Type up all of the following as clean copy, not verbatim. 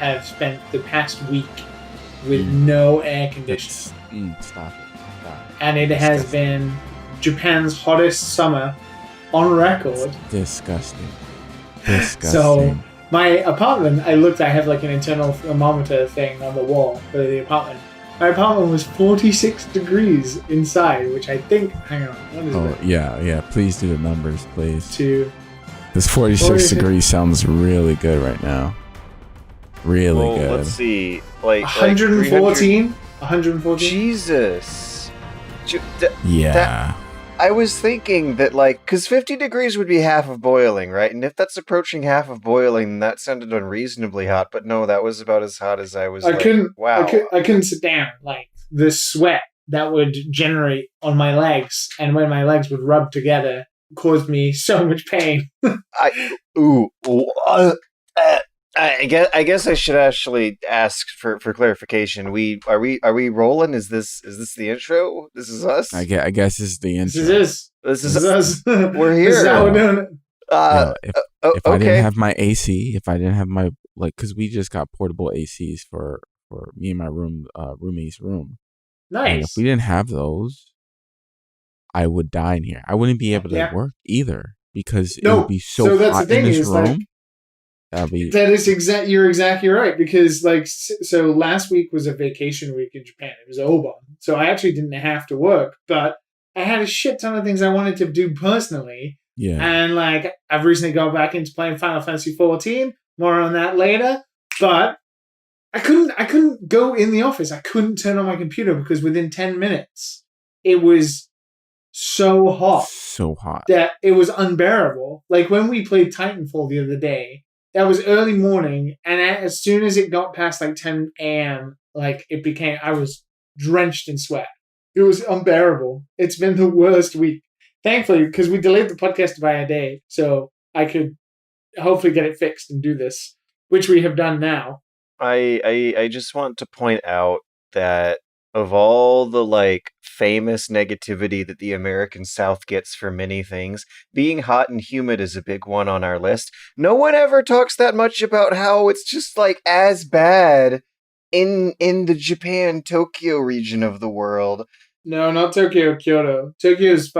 have spent the past week with no air conditioning. Stop it. And it has been Japan's hottest summer on record. Disgusting. So my apartment, I have like an internal thermometer thing on the wall for the apartment. My apartment was 46 degrees inside, which I think, hang on, what is it? Yeah, please do the numbers, please. This 46 degrees sounds really good right now. Really good. Let's see, like 114? 114? Jesus. Yeah. I was thinking that, like, because 50 degrees would be half of boiling, right? And if that's approaching half of boiling, that sounded unreasonably hot. But no, that was about as hot as I was. I couldn't sit down. Like, the sweat that would generate on my legs, and when my legs would rub together, caused me so much pain. I guess I should actually ask for clarification. Are we rolling? Is this the intro? This is us. I guess this is the intro. This is us. We're here. This is how we're doing it. If I didn't have my AC, if I didn't have my because we just got portable ACs for me and my roomie's room. Nice. And if we didn't have those, I would die in here. I wouldn't be able to work either because it would be so hot in this room. You're exactly right, because so last week was a vacation week in Japan. It was Obon, so I actually didn't have to work, but I had a shit ton of things I wanted to do personally. Yeah, and I've recently gone back into playing Final Fantasy 14. More on that later. But I couldn't go in the office. I couldn't turn on my computer because within 10 minutes it was so hot that it was unbearable. Like when we played Titanfall the other day. That was early morning, and as soon as it got past 10 a.m., I was drenched in sweat. It was unbearable. It's been the worst week. Thankfully, because we delayed the podcast by a day, so I could hopefully get it fixed and do this, which we have done now. I just want to point out that of all the famous negativity that the American South gets for many things, being hot and humid is a big one on our list. No one ever talks that much about how it's just as bad in the Japan Tokyo region of the world. No, not Tokyo, Kyoto. Tokyo's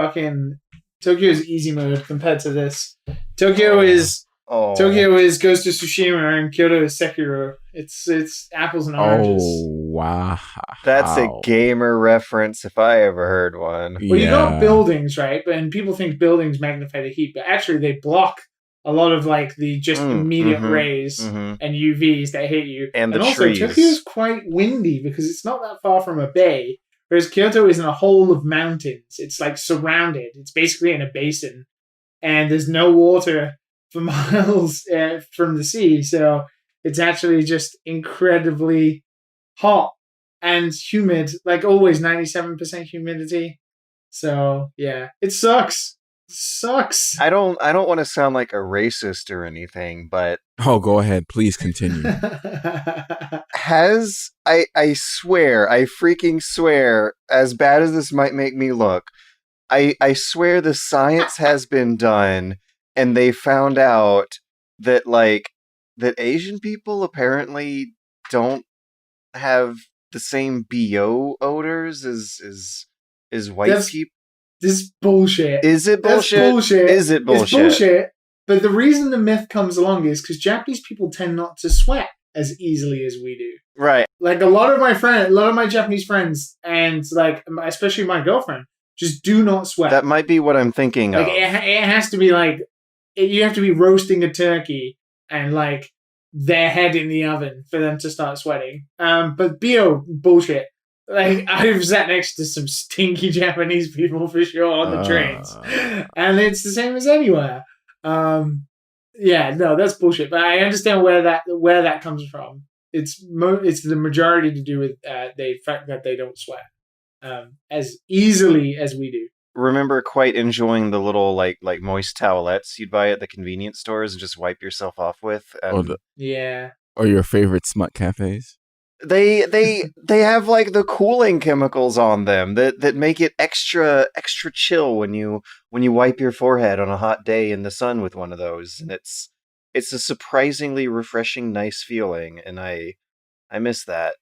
easy mode compared to this. Tokyo is Ghost of Tsushima and Kyoto is Sekiro. It's apples and oranges. Oh, wow. That's a gamer reference if I ever heard one. Well, you got buildings, right? And people think buildings magnify the heat, but actually they block a lot of the immediate rays and UVs that hit you. And also, trees. Tokyo is quite windy because it's not that far from a bay, whereas Kyoto is in a hole of mountains. It's surrounded. It's basically in a basin, and there's no water for miles from the sea, so it's actually just incredibly hot and humid, always 97% humidity. So yeah, it sucks. I don't want to sound like a racist or anything, but go ahead, please continue. I freaking swear, as bad as this might make me look, I swear the science has been done. And they found out that that Asian people apparently don't have the same BO odors as white people. This is bullshit. Is it bullshit? That's bullshit. Is it bullshit? It's bullshit. But the reason the myth comes along is because Japanese people tend not to sweat as easily as we do. Right. A lot of my Japanese friends, and especially my girlfriend, just do not sweat. That might be what I'm thinking of. It has to be you have to be roasting a turkey and their head in the oven for them to start sweating. But BO bullshit. I've sat next to some stinky Japanese people for sure on the trains, and it's the same as anywhere. That's bullshit. But I understand where that comes from. It's the majority to do with the fact that they don't sweat as easily as we do. Remember quite enjoying the little moist towelettes you'd buy at the convenience stores and just wipe yourself off with. Or your favorite smut cafes. They have the cooling chemicals on them that make it extra chill when you wipe your forehead on a hot day in the sun with one of those, and it's it's a surprisingly refreshing, nice feeling, and I miss that.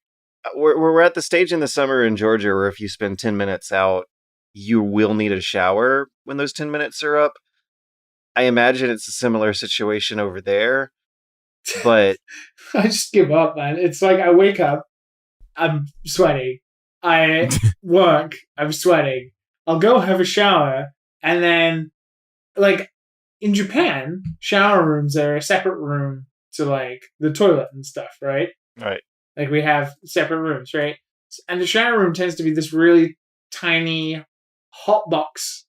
We're at the stage in the summer in Georgia where if you spend 10 minutes out, you will need a shower when those 10 minutes are up. I imagine it's a similar situation over there, but I just give up, man. It's like I wake up, I'm sweating. I work, I'm sweating. I'll go have a shower, and then, like, in Japan, shower rooms are a separate room to, like, the toilet and stuff, right? Right. Like, we have separate rooms, right? And the shower room tends to be this really tiny hot box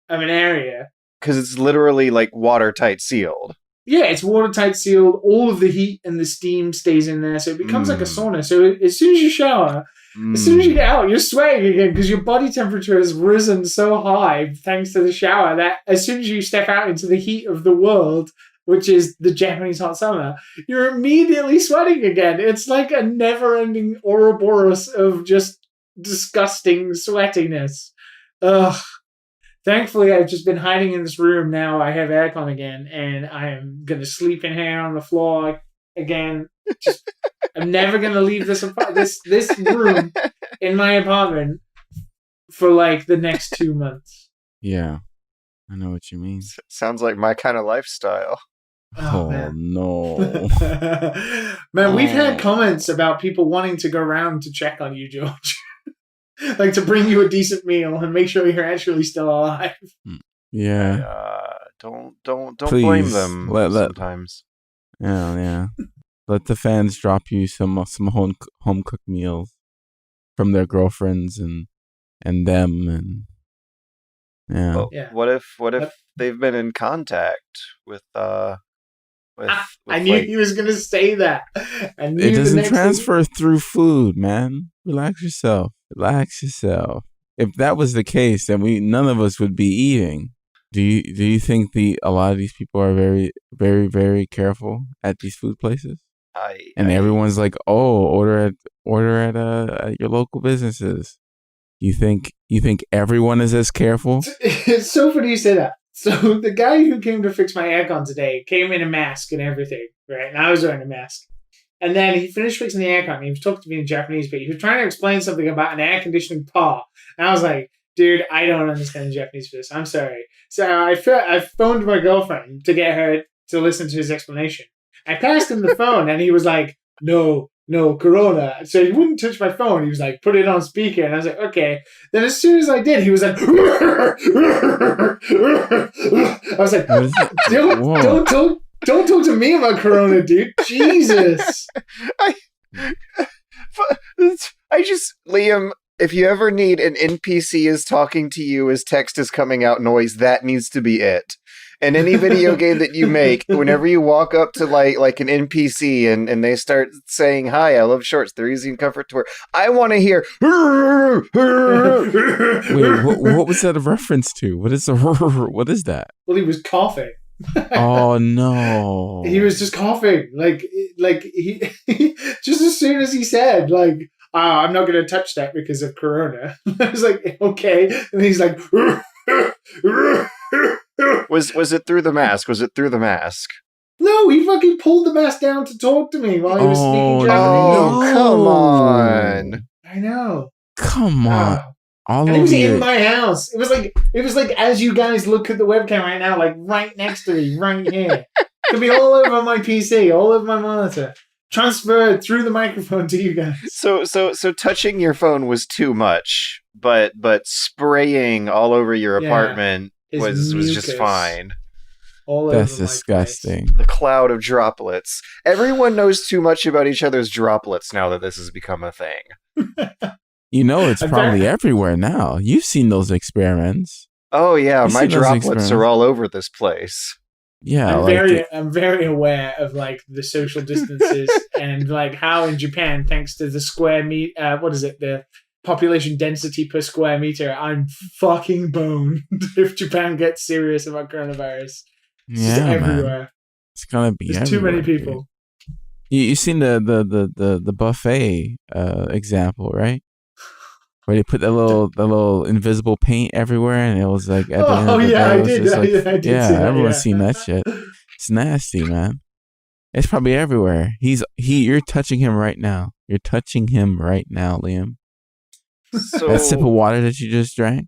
of an area. Because it's literally, like, watertight sealed. Yeah, it's watertight sealed. All of the heat and the steam stays in there, so it becomes like a sauna. So as soon as you shower, as soon as you get out, you're sweating again because your body temperature has risen so high thanks to the shower that as soon as you step out into the heat of the world, which is the Japanese hot summer, you're immediately sweating again. It's like a never-ending Ouroboros of just disgusting sweatiness. Ugh. Thankfully, I've just been hiding in this room now. I have aircon again, and I am going to sleep in here on the floor again. I'm never going to leave this room in my apartment for like the next 2 months. Yeah, I know what you mean. Sounds like my kind of lifestyle. Oh no. Man, we've had comments about people wanting to go around to check on you, George. Like to bring you a decent meal and make sure you're actually still alive. Yeah. Don't blame them sometimes. Yeah. Let the fans drop you some home cooked meals from their girlfriends and them and yeah. Well, what if they've been in contact with I knew he was going to say that. It doesn't transfer through food, man. Relax yourself. If that was the case, then none of us would be eating. Do you think a lot of these people are very, very, very careful at these food places? Everyone's like, oh, order at your local businesses. You think everyone is as careful? It's so funny you say that. So the guy who came to fix my aircon today came in a mask and everything, right? And I was wearing a mask. And then he finished fixing the aircon. He was talking to me in Japanese, but he was trying to explain something about an air conditioning part. And I was like, dude, I don't understand Japanese for this. I'm sorry. So I phoned my girlfriend to get her to listen to his explanation. I passed him the phone and he was like, no, Corona. So he wouldn't touch my phone. He was like, put it on speaker. And I was like, okay. Then as soon as I did, he was like, I was like, don't talk to me about Corona, dude. Jesus. Liam, if you ever need an NPC is talking to you as text is coming out noise, that needs to be it. And any video game that you make, whenever you walk up to like an NPC and they start saying, hi, I love shorts, they're easy and comfort to wear, I want to hear. Wait, what was that a reference to? What is that? Well, he was coughing. Oh no! He was just coughing, like he just as soon as he said, like, I'm not going to touch that because of Corona. I was like, okay, and he's like. Was it through the mask? No, he fucking pulled the mask down to talk to me while he was speaking Japanese. Oh, come on! I know. Come on. And it was in my house. It was like as you guys look at the webcam right now, like right next to me, right here. Could be all over my PC, all over my monitor. Transferred through the microphone to you guys. So touching your phone was too much, but spraying all over your apartment was just fine. That's disgusting. The cloud of droplets. Everyone knows too much about each other's droplets now that this has become a thing. It's probably everywhere now. You've seen those experiments. Oh yeah, my droplets are all over this place. Yeah, I'm very aware of like the social distances and like how in Japan, thanks to the square meter, the population density per square meter, I'm fucking boned if Japan gets serious about coronavirus. It's just everywhere. Man. It's gonna be. There's too many people. You seen the buffet example, right? Where they put the little invisible paint everywhere, and it was like at the end Oh of the yeah, day, I it was did. just like, I did see that. everyone's Yeah. seen that shit. It's nasty, man. It's probably everywhere. You're touching him right now. You're touching him right now, Liam. So That sip of water that you just drank,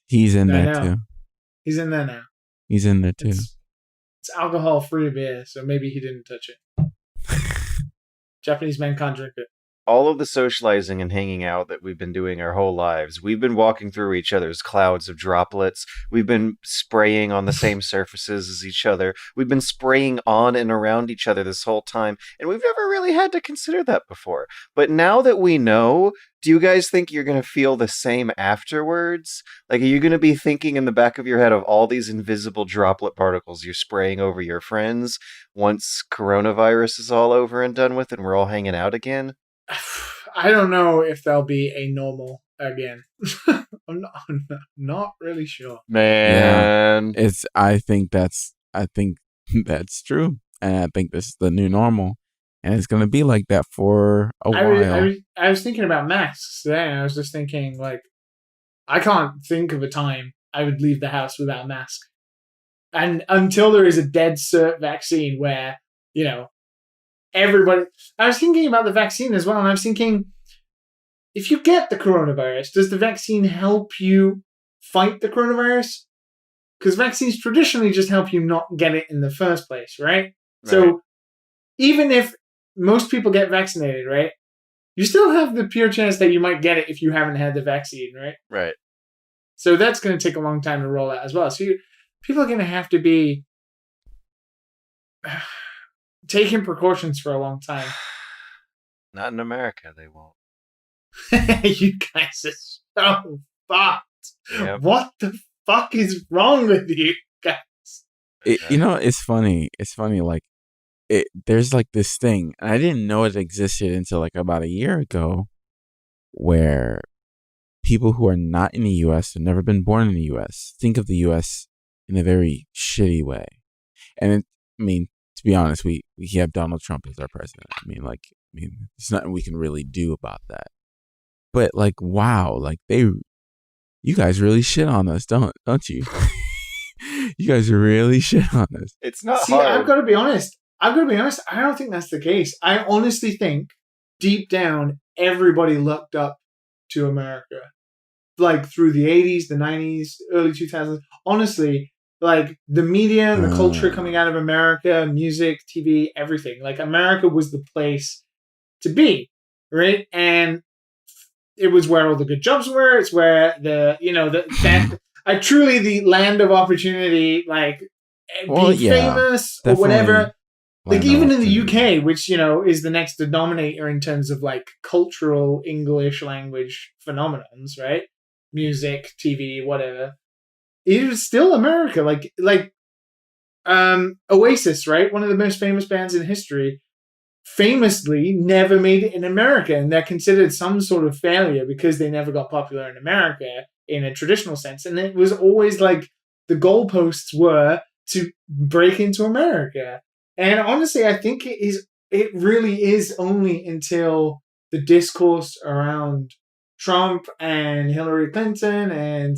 he's in I there know. too. He's in there now. He's in there too. It's alcohol-free beer, so maybe he didn't touch it. Japanese men can't drink it. all of the socializing and hanging out that we've been doing our whole lives, we've been walking through each other's clouds of droplets. We've been spraying on the same surfaces as each other. We've been spraying on and around each other this whole time, and we've never really had to consider that before. But now that we know, do you guys think you're going to feel the same afterwards? Like, are you going to be thinking in the back of your head of all these invisible droplet particles you're spraying over your friends once coronavirus is all over and done with and we're all hanging out again? I don't know if there'll be a normal again. I'm not really sure. Man. I think that's true, and I think this is the new normal, and it's gonna be like that for a while. I was thinking about masks today, and I was just thinking, like, I can't think of a time I would leave the house without a mask. And until there is a dead cert vaccine where, everybody... I was thinking about the vaccine as well, and I was thinking, if you get the coronavirus, does the vaccine help you fight the coronavirus? Because vaccines traditionally just help you not get it in the first place, right? So even if most people get vaccinated, right, you still have the pure chance that you might get it if you haven't had the vaccine, right? Right. So that's going to take a long time to roll out as well. So people are going to have to be taking precautions for a long time. Not in America, they won't. You guys are so fucked. Yep. What the fuck is wrong with you guys? It's funny. It's funny. Like, there's like this thing, and I didn't know it existed until like about a year ago, where people who are not in the U.S. have never been born in the U.S. think of the U.S. in a very shitty way. And to be honest, we have Donald Trump as our president. There's nothing we can really do about that. But like, wow, like you guys really shit on us, don't you? You guys really shit on us. It's not See, hard. I've got to be honest. I don't think that's the case. I honestly think deep down, everybody looked up to America. Like through the 80s, the 90s, early 2000s. Honestly, like the media and the culture coming out of America, music, TV, everything. Like America was the place to be, right? And it was where all the good jobs were. It's where truly the land of opportunity, like being famous or whatever. Like even in the UK, which, is the next denominator in terms of like cultural English language phenomenons, right? Music, TV, whatever. It was still America. Like Oasis, right? One of the most famous bands in history, famously never made it in America, and they're considered some sort of failure because they never got popular in America in a traditional sense. And it was always like the goalposts were to break into America. And honestly, I think it really is only until the discourse around Trump and Hillary Clinton and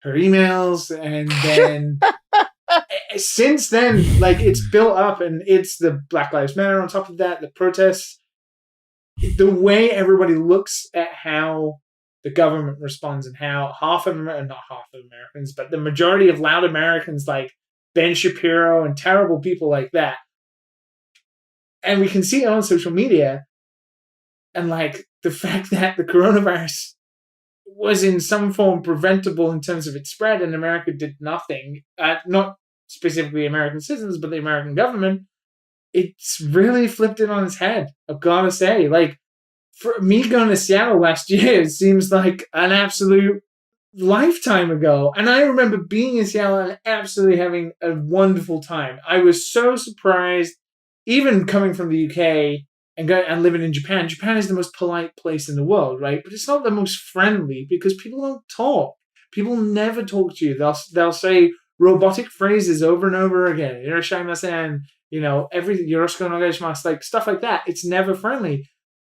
her emails, and then since then, like, it's built up, and it's the Black Lives Matter on top of that, the protests, the way everybody looks at how the government responds, and how not half of Americans, but the majority of loud Americans like Ben Shapiro and terrible people like that. And we can see it on social media, and like the fact that the coronavirus was in some form preventable in terms of its spread, and America did nothing, not specifically American citizens, but the American government, it's really flipped it on its head. I've got to say, like, for me going to Seattle last year, it seems like an absolute lifetime ago. And I remember being in Seattle and absolutely having a wonderful time. I was so surprised, even coming from the UK and living in Japan. Japan is the most polite place in the world, right? But it's not the most friendly because people don't talk. People never talk to you. They'll say robotic phrases over and over again. Irashimasen, everything, yoroshiku onegaishimasu, like stuff like that. It's never friendly.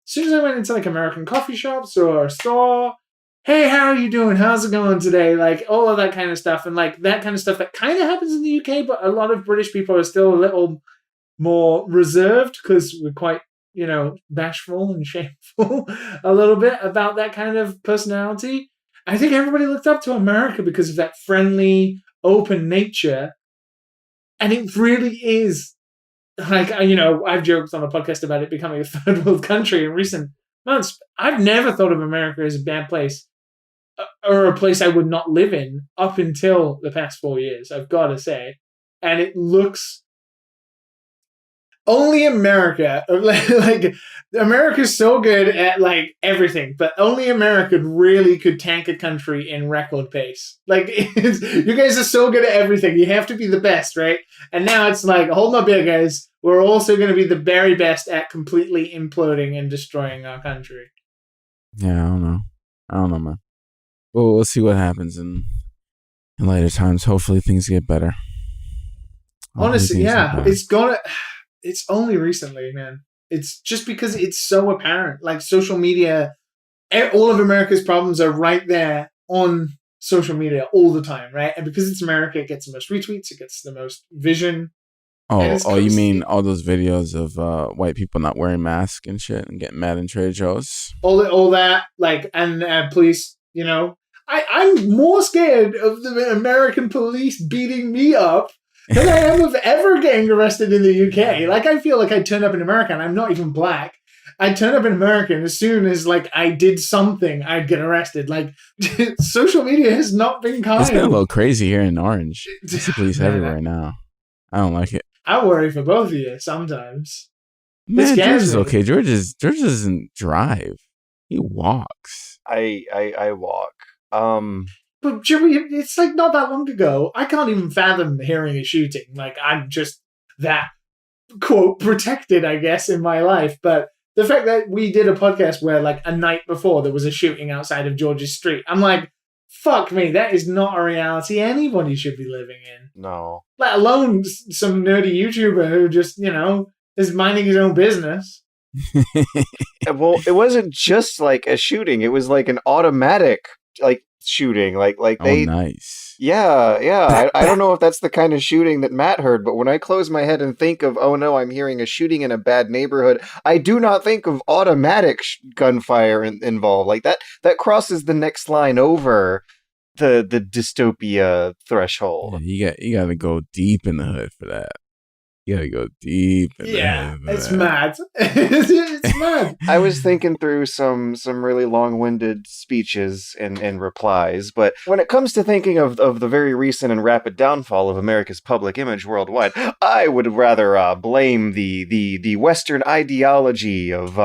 As soon as I went into like American coffee shops or a store, hey, how are you doing? How's it going today? Like all of that kind of stuff. And like that kind of stuff that kind of happens in the UK, but a lot of British people are still a little more reserved because we're quite, bashful and shameful a little bit about that kind of personality. I think everybody looked up to America because of that friendly, open nature. And it really is, like, I've joked on a podcast about it becoming a third world country in recent months. I've never thought of America as a bad place or a place I would not live in up until the past 4 years, I've got to say. And it looks... Only America, like America's so good at like everything, but only America really could tank a country in record pace. Like you guys are so good at everything, you have to be the best, right? And now it's like, hold my beer, guys. We're also going to be the very best at completely imploding and destroying our country. Yeah, I don't know, man. Well, we'll see what happens in later times. Hopefully, things get better. Honestly, yeah, it's only recently, man. It's just because it's so apparent. Like social media, all of America's problems are right there on social media all the time, right? And because it's America, it gets the most retweets, it gets the most vision. Oh, you mean all those videos of white people not wearing masks and shit and getting mad in trade shows? All that, like, and police, I'm more scared of the American police beating me up than I am of ever getting arrested in the UK. Like, I feel like I turn up in America, and I'm not even black. I turn up in America, and as soon as, like, I did something, I'd get arrested. Like, social media has not been kind. It's been a little crazy here in Orange. There's the police everywhere now. I don't like it. I worry for both of you sometimes. Man, George is okay. George doesn't drive. He walks. I walk. But Jimmy, it's like not that long ago. I can't even fathom hearing a shooting. Like, I'm just that, quote, protected, I guess, in my life. But the fact that we did a podcast where, like, a night before there was a shooting outside of George's street, I'm like, fuck me, that is not a reality anybody should be living in. No. Let alone some nerdy YouTuber who just, is minding his own business. Well, it wasn't just like a shooting. It was like an automatic, like, shooting. Like they... Oh, nice. Yeah. I don't know if that's the kind of shooting that Matt heard, but when I close my head and think of, oh no, I'm hearing a shooting in a bad neighborhood, I do not think of automatic gunfire involved. Like, that crosses the next line over the dystopia threshold. Yeah, you got to go deep in the hood for that. You got to go deep in the hood for it's that. mad. It's mad. I was thinking through some really long-winded speeches and replies, but when it comes to thinking of the very recent and rapid downfall of America's public image worldwide, I would rather blame the Western ideology of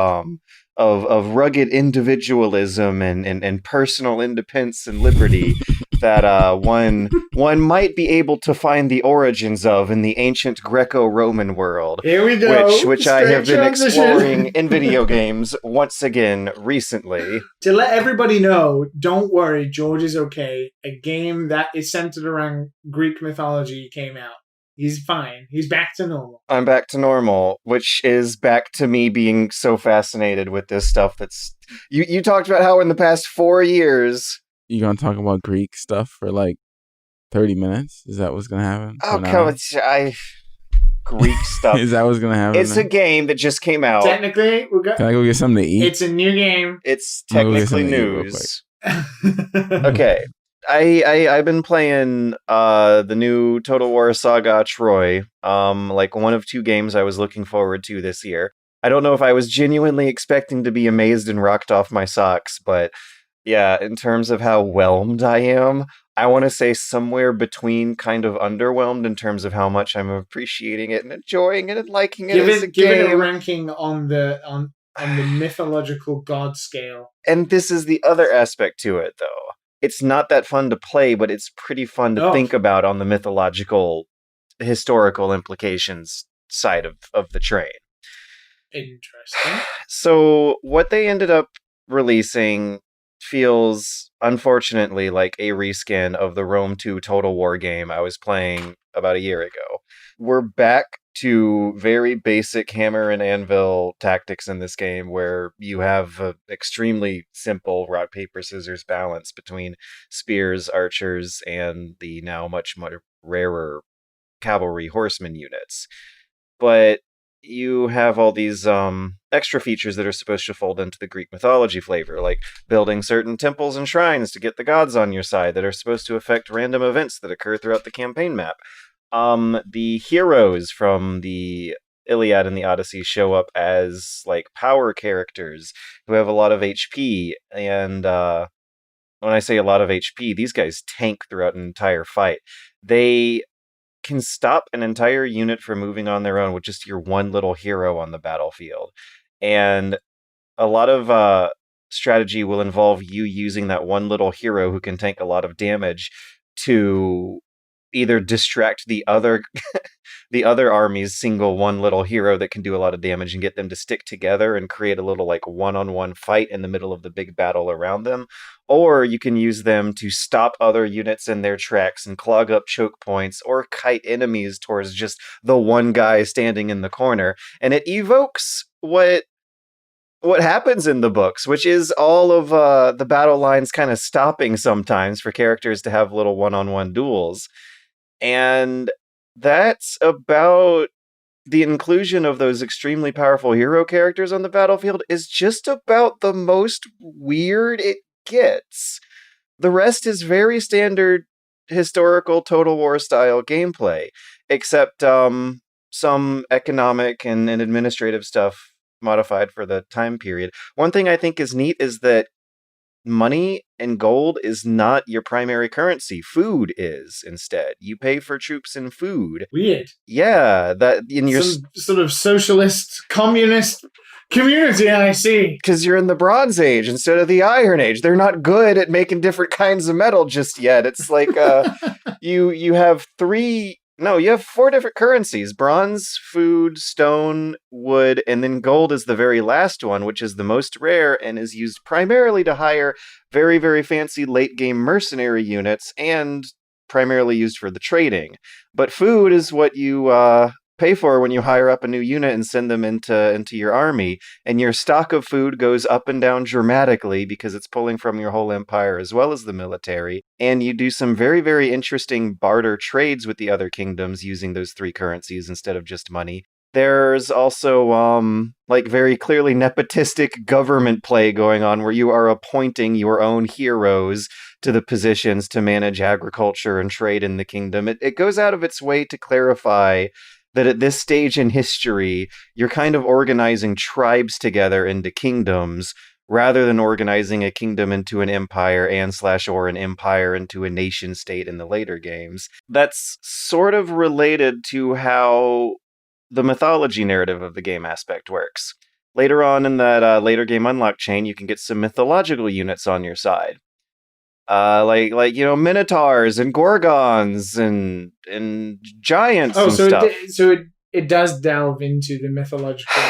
rugged individualism and personal independence and liberty that one might be able to find the origins of in the ancient Greco-Roman world. Here we go. Which I have been exploring in video games once again recently. To let everybody know, don't worry, George is okay. A game that is centered around Greek mythology came out. He's fine. He's back to normal. I'm back to normal, which is back to me being so fascinated with this stuff that's... You talked about how in the past 4 years... You gonna talk about Greek stuff for like 30 minutes? Is that what's gonna happen? Oh, come on. Greek stuff. Is that what's gonna happen? It's a game that just came out. Technically, Can I go get something to eat? It's a new game. It's technically news. Okay. I've been playing the new Total War Saga Troy, like one of 2 games I was looking forward to this year. I don't know if I was genuinely expecting to be amazed and rocked off my socks, but yeah, in terms of how whelmed I am, I want to say somewhere between kind of underwhelmed in terms of how much I'm appreciating it and enjoying it and liking it as a game. Give it a ranking on the mythological god scale. And this is the other aspect to it, though. It's not that fun to play, but it's pretty fun to think about on the mythological, historical implications side of the train. Interesting. So what they ended up releasing feels, unfortunately, like a reskin of the Rome 2 Total War game I was playing about a year ago. We're back to very basic hammer and anvil tactics in this game, where you have an extremely simple rock, paper, scissors balance between spears, archers, and the now much, much rarer cavalry horseman units. But you have all these extra features that are supposed to fold into the Greek mythology flavor, like building certain temples and shrines to get the gods on your side that are supposed to affect random events that occur throughout the campaign map. The heroes from the Iliad and the Odyssey show up as like power characters who have a lot of HP, and when I say a lot of HP, these guys tank throughout an entire fight. They can stop an entire unit from moving on their own with just your one little hero on the battlefield. And a lot of strategy will involve you using that one little hero who can tank a lot of damage to either distract the other the other army's single one little hero that can do a lot of damage and get them to stick together and create a little like one-on-one fight in the middle of the big battle around them. Or you can use them to stop other units in their tracks and clog up choke points or kite enemies towards just the one guy standing in the corner. And it evokes what happens in the books, which is all of the battle lines kind of stopping sometimes for characters to have little one-on-one duels. And that's about the inclusion of those extremely powerful hero characters on the battlefield is just about the most weird it gets. The rest is very standard historical Total War style gameplay, except some economic and administrative stuff modified for the time period. One thing I think is neat is that money and gold is not your primary currency. Food is instead. You pay for troops and food. Weird. Yeah, that in your some sort of socialist, communist community, I see. Because you're in the Bronze Age instead of the Iron Age. They're not good at making different kinds of metal just yet. It's like you have you have 4 different currencies: bronze, food, stone, wood, and then gold is the very last one, which is the most rare and is used primarily to hire very, very fancy late-game mercenary units and primarily used for the trading. But food is what you pay for when you hire up a new unit and send them into your army, and your stock of food goes up and down dramatically because it's pulling from your whole empire as well as the military, and you do some very, very interesting barter trades with the other kingdoms using those 3 currencies instead of just money. There's also like very clearly nepotistic government play going on where you are appointing your own heroes to the positions to manage agriculture and trade in the kingdom. It goes out of its way to clarify that at this stage in history, you're kind of organizing tribes together into kingdoms rather than organizing a kingdom into an empire or an empire into a nation state in the later games. That's sort of related to how the mythology narrative of the game aspect works. Later on in that later game unlock chain, you can get some mythological units on your side. Like minotaurs and gorgons and giants and stuff. It does delve into the mythological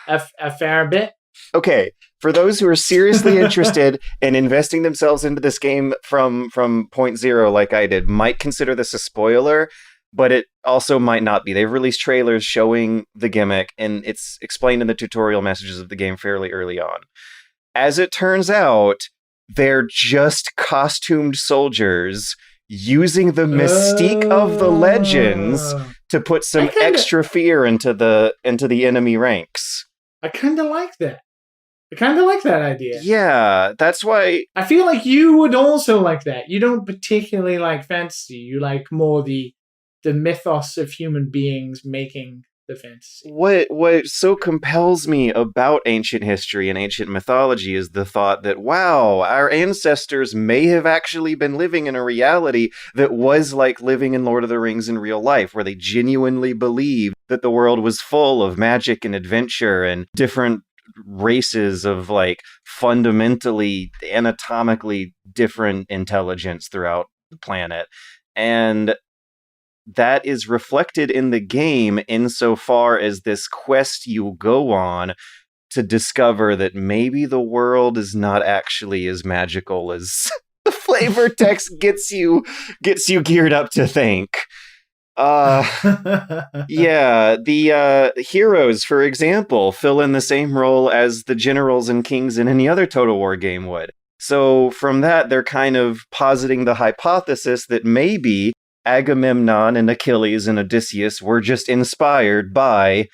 a fair bit. Okay, for those who are seriously interested in investing themselves into this game from point zero, like I did, might consider this a spoiler, but it also might not be. They've released trailers showing the gimmick, and it's explained in the tutorial messages of the game fairly early on. As it turns out, they're just costumed soldiers using the mystique of the legends to put some extra fear into the enemy ranks. I kind of like that. I kind of like that idea. Yeah, that's why... I feel like you would also like that. You don't particularly like fantasy. You like more the mythos of human beings making the fantasy. What so compels me about ancient history and ancient mythology is the thought that, wow, our ancestors may have actually been living in a reality that was like living in Lord of the Rings in real life, where they genuinely believed that the world was full of magic and adventure and different races of like fundamentally anatomically different intelligence throughout the planet. And that is reflected in the game insofar as this quest you go on to discover that maybe the world is not actually as magical as the flavor text gets you geared up to think. Yeah, the heroes, for example, fill in the same role as the generals and kings in any other Total War game would. So from that, they're kind of positing the hypothesis that maybe Agamemnon and Achilles and Odysseus were just inspired by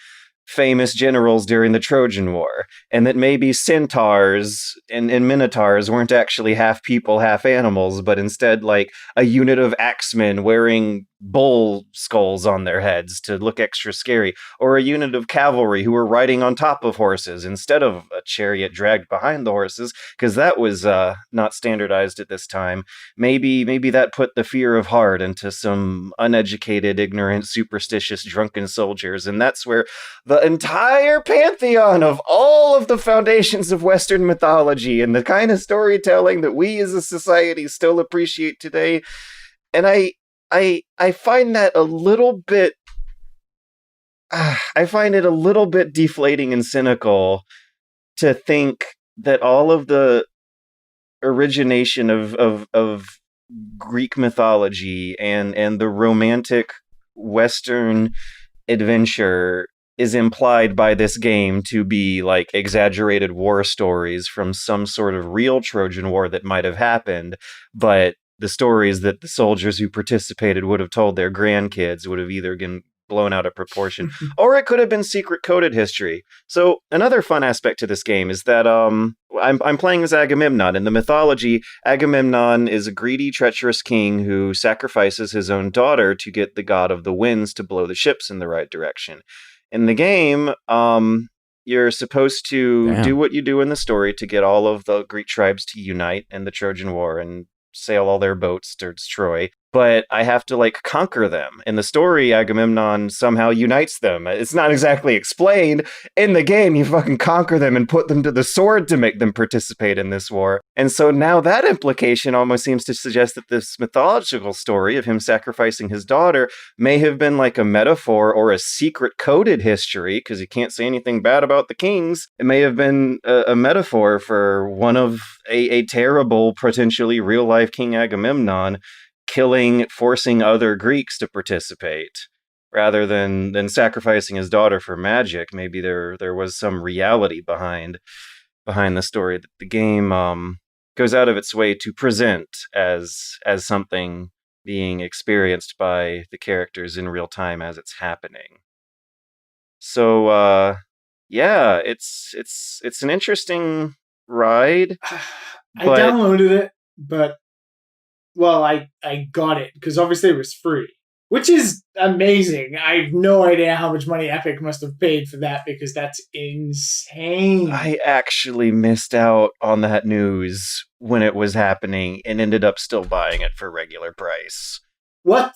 famous generals during the Trojan War, and that maybe centaurs and minotaurs weren't actually half people, half animals, but instead like a unit of axemen wearing bull skulls on their heads to look extra scary, or a unit of cavalry who were riding on top of horses instead of a chariot dragged behind the horses, because that was not standardized at this time. Maybe that put the fear of heart into some uneducated, ignorant, superstitious, drunken soldiers, and that's where the entire pantheon of all of the foundations of Western mythology and the kind of storytelling that we as a society still appreciate today. And I find that a little bit I find it a little bit deflating and cynical to think that all of the origination of Greek mythology and the romantic Western adventure is implied by this game to be like exaggerated war stories from some sort of real Trojan War that might have happened, but the stories that the soldiers who participated would have told their grandkids would have either been blown out of proportion, or it could have been secret coded history. So another fun aspect to this game is that I'm playing as Agamemnon. In the mythology, Agamemnon is a greedy, treacherous king who sacrifices his own daughter to get the god of the winds to blow the ships in the right direction. In the game, you're supposed to do what you do in the story to get all of the Greek tribes to unite in the Trojan War and sail all their boats towards Troy. But I have to like conquer them. In the story, Agamemnon somehow unites them. It's not exactly explained. In the game, you fucking conquer them and put them to the sword to make them participate in this war. And so now that implication almost seems to suggest that this mythological story of him sacrificing his daughter may have been like a metaphor or a secret coded history, because you can't say anything bad about the kings. It may have been a metaphor for one of a terrible, potentially real life King Agamemnon forcing other Greeks to participate rather than sacrificing his daughter for magic. Maybe there was some reality behind the story that the game goes out of its way to present as something being experienced by the characters in real time as it's happening. So yeah, it's an interesting ride. I downloaded it, but well, I got it because obviously it was free, which is amazing. I have no idea how much money Epic must have paid for that because that's insane. I actually missed out on that news when it was happening and ended up still buying it for regular price. What?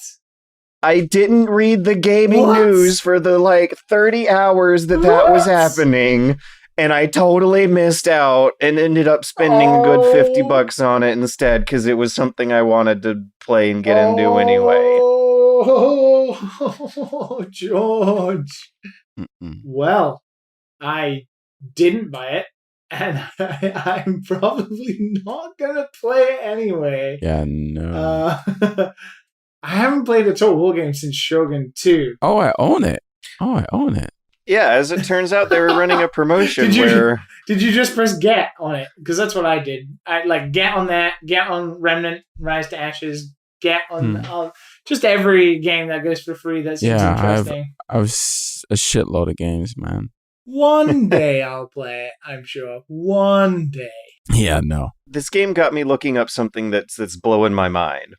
I didn't read the gaming news for the like 30 hours that was happening. And I totally missed out and ended up spending a good $50 on it instead because it was something I wanted to play and get into anyway. Oh, George. Well, I didn't buy it, and I'm probably not going to play it anyway. Yeah, no. I haven't played a Total War game since Shogun 2. Oh, I own it. Yeah, as it turns out, they were running a promotion where... Did you just press get on it? Because that's what I did. I like get on that, get on Remnant, Rise to Ashes, get on just every game that goes for free. That seems interesting. I've a shitload of games, man. One day I'll play it, I'm sure. One day. Yeah, no. This game got me looking up something that's blowing my mind.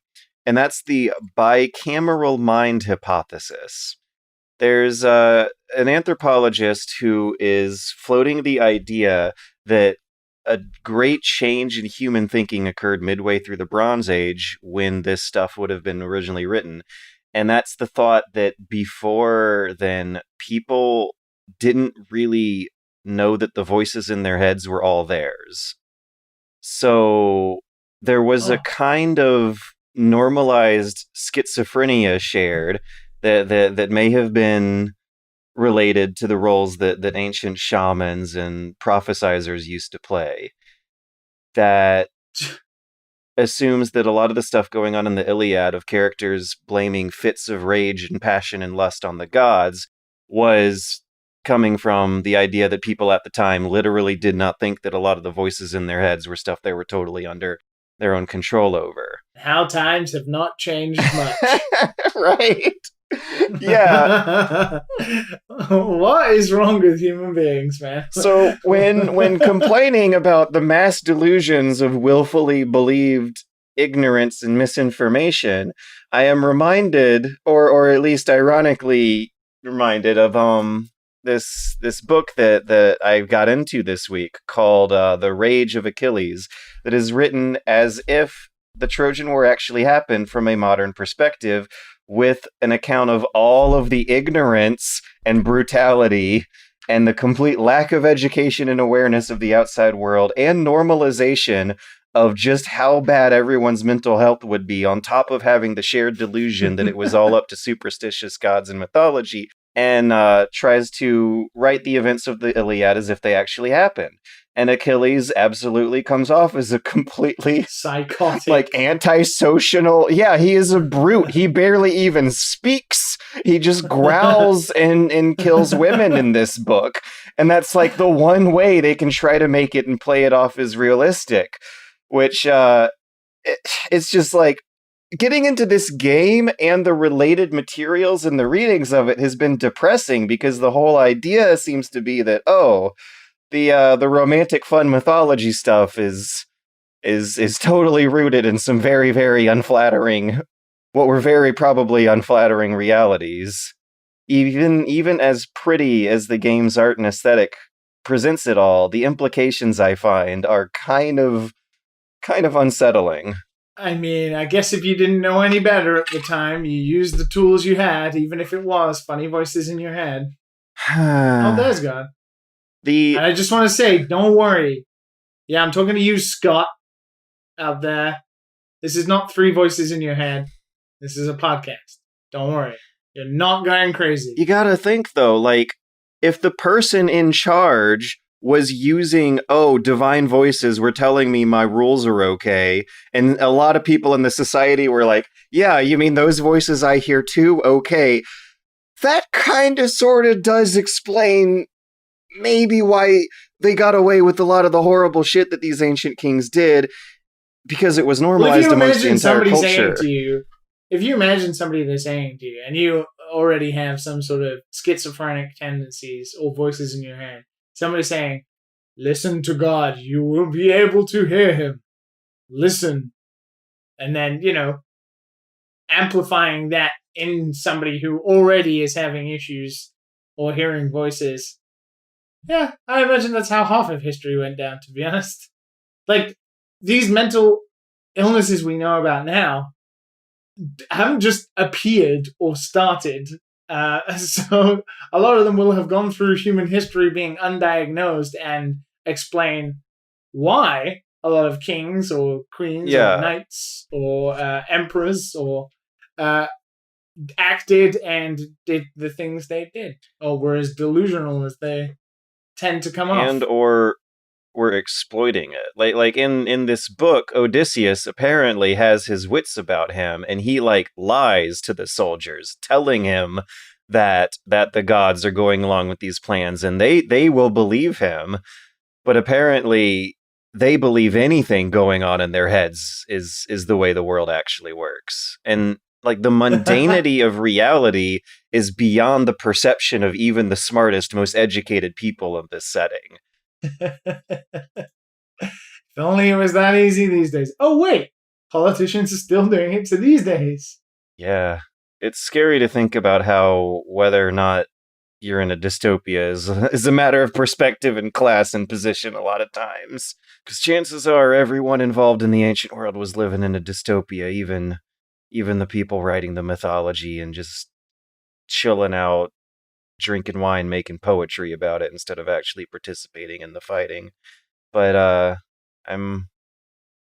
And that's the bicameral mind hypothesis. There's an anthropologist who is floating the idea that a great change in human thinking occurred midway through the Bronze Age when this stuff would have been originally written. And that's the thought that before then, people didn't really know that the voices in their heads were all theirs. So there was a kind of normalized schizophrenia shared that may have been related to the roles that ancient shamans and prophesizers used to play. That assumes that a lot of the stuff going on in the Iliad of characters blaming fits of rage and passion and lust on the gods was coming from the idea that people at the time literally did not think that a lot of the voices in their heads were stuff they were totally under their own control over. How times have not changed much. Right? Yeah. What is wrong with human beings, man? So when complaining about the mass delusions of willfully believed ignorance and misinformation, I am reminded, or at least ironically reminded of this book that I got into this week called The Rage of Achilles, that is written as if the Trojan War actually happened from a modern perspective, with an account of all of the ignorance and brutality and the complete lack of education and awareness of the outside world and normalization of just how bad everyone's mental health would be, on top of having the shared delusion that it was all up to superstitious gods and mythology, and tries to write the events of the Iliad as if they actually happened. And Achilles absolutely comes off as a completely psychotic, like antisocial. Yeah, he is a brute. He barely even speaks. He just growls and kills women in this book. And that's like the one way they can try to make it and play it off as realistic, which it's just like, getting into this game and the related materials and the readings of it has been depressing, because the whole idea seems to be that, the romantic fun mythology stuff is totally rooted in some very, very unflattering, what were very probably unflattering realities. Even as pretty as the game's art and aesthetic presents it all, the implications I find are kind of unsettling. I mean, I guess if you didn't know any better at the time, you used the tools you had, even if it was funny voices in your head. Oh, there's God. And I just want to say, don't worry. Yeah, I'm talking to you, Scott, out there. This is not 3 voices in your head. This is a podcast. Don't worry. You're not going crazy. You gotta think, though, like, if the person in charge was using, divine voices were telling me my rules are okay, and a lot of people in the society were like, yeah, you mean those voices I hear too? Okay. That kind of sort of does explain maybe why they got away with a lot of the horrible shit that these ancient kings did, because it was normalized amongst the entire culture. If you imagine somebody that's saying to you, and you already have some sort of schizophrenic tendencies or voices in your head, somebody saying, listen to God, you will be able to hear him. Listen. And then, amplifying that in somebody who already is having issues or hearing voices. Yeah, I imagine that's how half of history went down, to be honest. Like, these mental illnesses we know about now haven't just appeared or started. So a lot of them will have gone through human history being undiagnosed, and explain why a lot of kings or queens or knights or emperors or acted and did the things they did, or were as delusional as they tend to come off. And or were exploiting it. Like in this book, Odysseus apparently has his wits about him, and he lies to the soldiers, telling him that the gods are going along with these plans, and they will believe him. But apparently they believe anything going on in their heads is the way the world actually works. And the mundanity of reality is beyond the perception of even the smartest, most educated people of this setting. If only it was that easy these days. Oh, wait. Politicians are still doing it to these days. Yeah. It's scary to think about how whether or not you're in a dystopia is a matter of perspective and class and position a lot of times. Because chances are everyone involved in the ancient world was living in a dystopia, even the people writing the mythology and just chilling out, drinking wine, making poetry about it instead of actually participating in the fighting. But I'm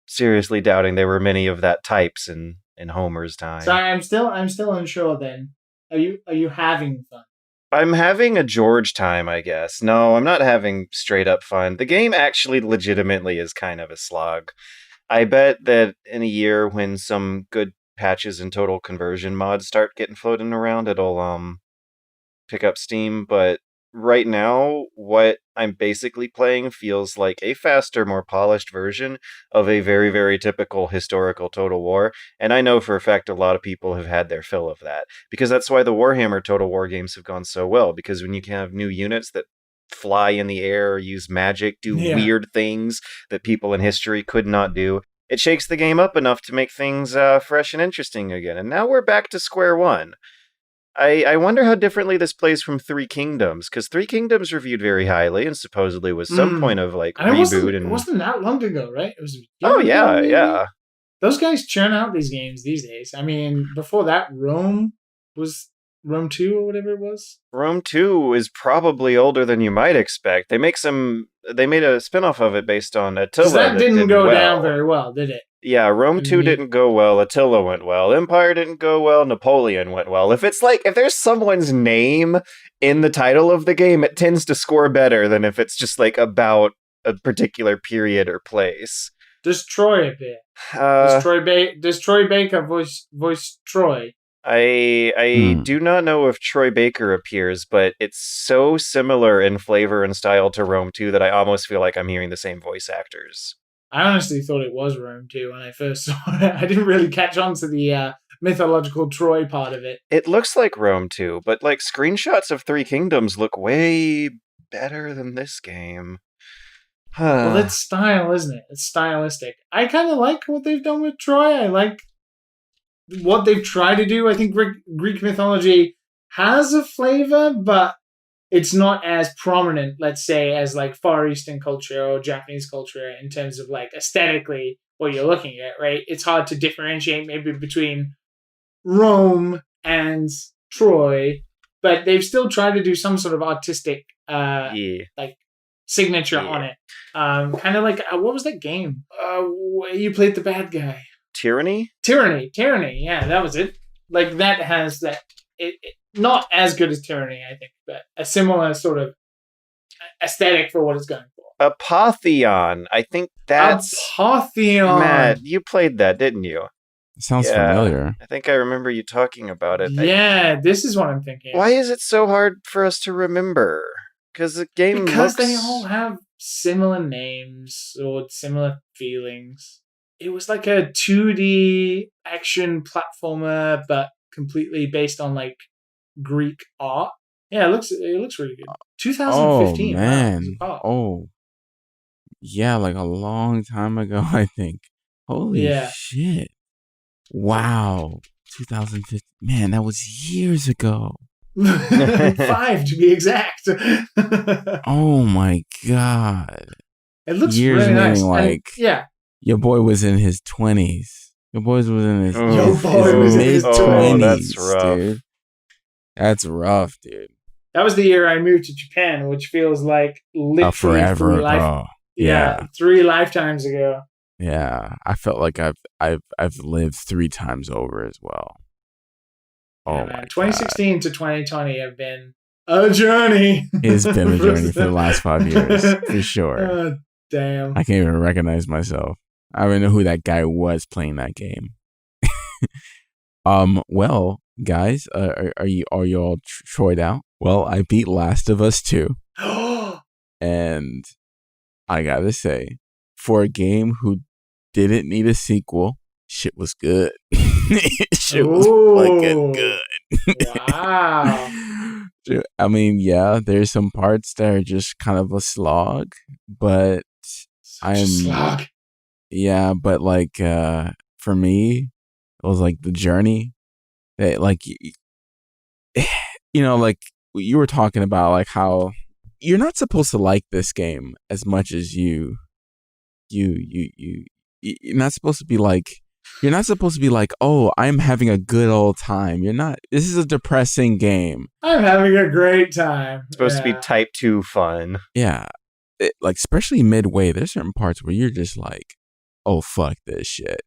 seriously doubting there were many of that types in Homer's time. Sorry, I'm still unsure then. Are you having fun? I'm having a George time, I guess. No, I'm not having straight up fun. The game actually legitimately is kind of a slog. I bet that in a year when some good patches and total conversion mods start getting floating around, it'll pick up steam. But right now, what I'm basically playing feels like a faster, more polished version of a very, very typical historical Total War. And I know for a fact a lot of people have had their fill of that, because that's why the Warhammer Total War games have gone so well, because when you can have new units that fly in the air, use magic, do weird things that people in history could not do, it shakes the game up enough to make things fresh and interesting again. And now we're back to square one. I wonder how differently this plays from Three Kingdoms, because Three Kingdoms reviewed very highly and supposedly was some point of like and reboot. It wasn't that long ago, right? It was. Yeah. Those guys churn out these games these days. I mean, before that, Rome 2 or whatever it was. Rome 2 is probably older than you might expect. They made a spin-off of it based on Attila. That didn't go down very well, did it? Yeah, Rome 2 didn't go well, Attila went well, Empire didn't go well, Napoleon went well. If there's someone's name in the title of the game, it tends to score better than if it's just like about a particular period or place. Does Troy appear? Does Troy Baker voice Troy? I do not know if Troy Baker appears, but it's so similar in flavor and style to Rome 2 that I almost feel like I'm hearing the same voice actors. I honestly thought it was Rome 2 when I first saw it. I didn't really catch on to the mythological Troy part of it. It looks like Rome 2, but like screenshots of Three Kingdoms look way better than this game. Well, it's style, isn't it? It's stylistic. I kind of like what they've done with Troy. I like what they've tried to do. I think Greek mythology has a flavor, but it's not as prominent, let's say, as like Far Eastern culture or Japanese culture in terms of like aesthetically what you're looking at, right? It's hard to differentiate maybe between Rome and Troy, but they've still tried to do some sort of artistic like signature on it. Kind of like, what was that game? You played the bad guy. Tyranny, yeah, that was it. Like, that has that... It not as good as Tyranny, I think, but a similar sort of aesthetic for what it's going for. Apotheon. I think that's... Apotheon! Matt, you played that, didn't you? Sounds familiar. I think I remember you talking about it. Yeah, this is what I'm thinking. Why is it so hard for us to remember? Because the game Because they all have similar names or similar feelings. It was like a 2D action platformer, but completely based on like Greek art. Yeah, it looks really good. 2015. Oh man. Oh. Yeah, like a long time ago, I think. Holy shit. Wow. 2015. Man, that was years ago. 5 to be exact. Oh my god. It looks really nice. Like, your boy was in his 20s. Your boy was in his mid-20s. That's rough. Dude. That's rough, dude. That was the year I moved to Japan, which feels like literally forever ago. Yeah, 3 lifetimes ago. Yeah, I felt like I've lived 3 times over as well. Oh my 2016 to 2020 have been a journey. It's been a journey for the last 5 years, for sure. Damn. I can't even recognize myself. I don't even know who that guy was playing that game. Well, guys, are you all Troyed out? Well, I beat Last of Us 2. And I gotta say, for a game who didn't need a sequel, shit was good. Shit was fucking good. Wow. I mean, yeah, there's some parts that are just kind of a slog, but slog. Yeah, but like for me, it was like the journey that, like, you know, like you were talking about, like how you're not supposed to like this game as much as you're not supposed to be like, you're not supposed to be like, oh, I'm having a good old time. You're not. This is a depressing game. I'm having a great time. It's supposed to be type 2 fun. Yeah. Like, especially midway, there's certain parts where you're just like, oh, fuck this shit.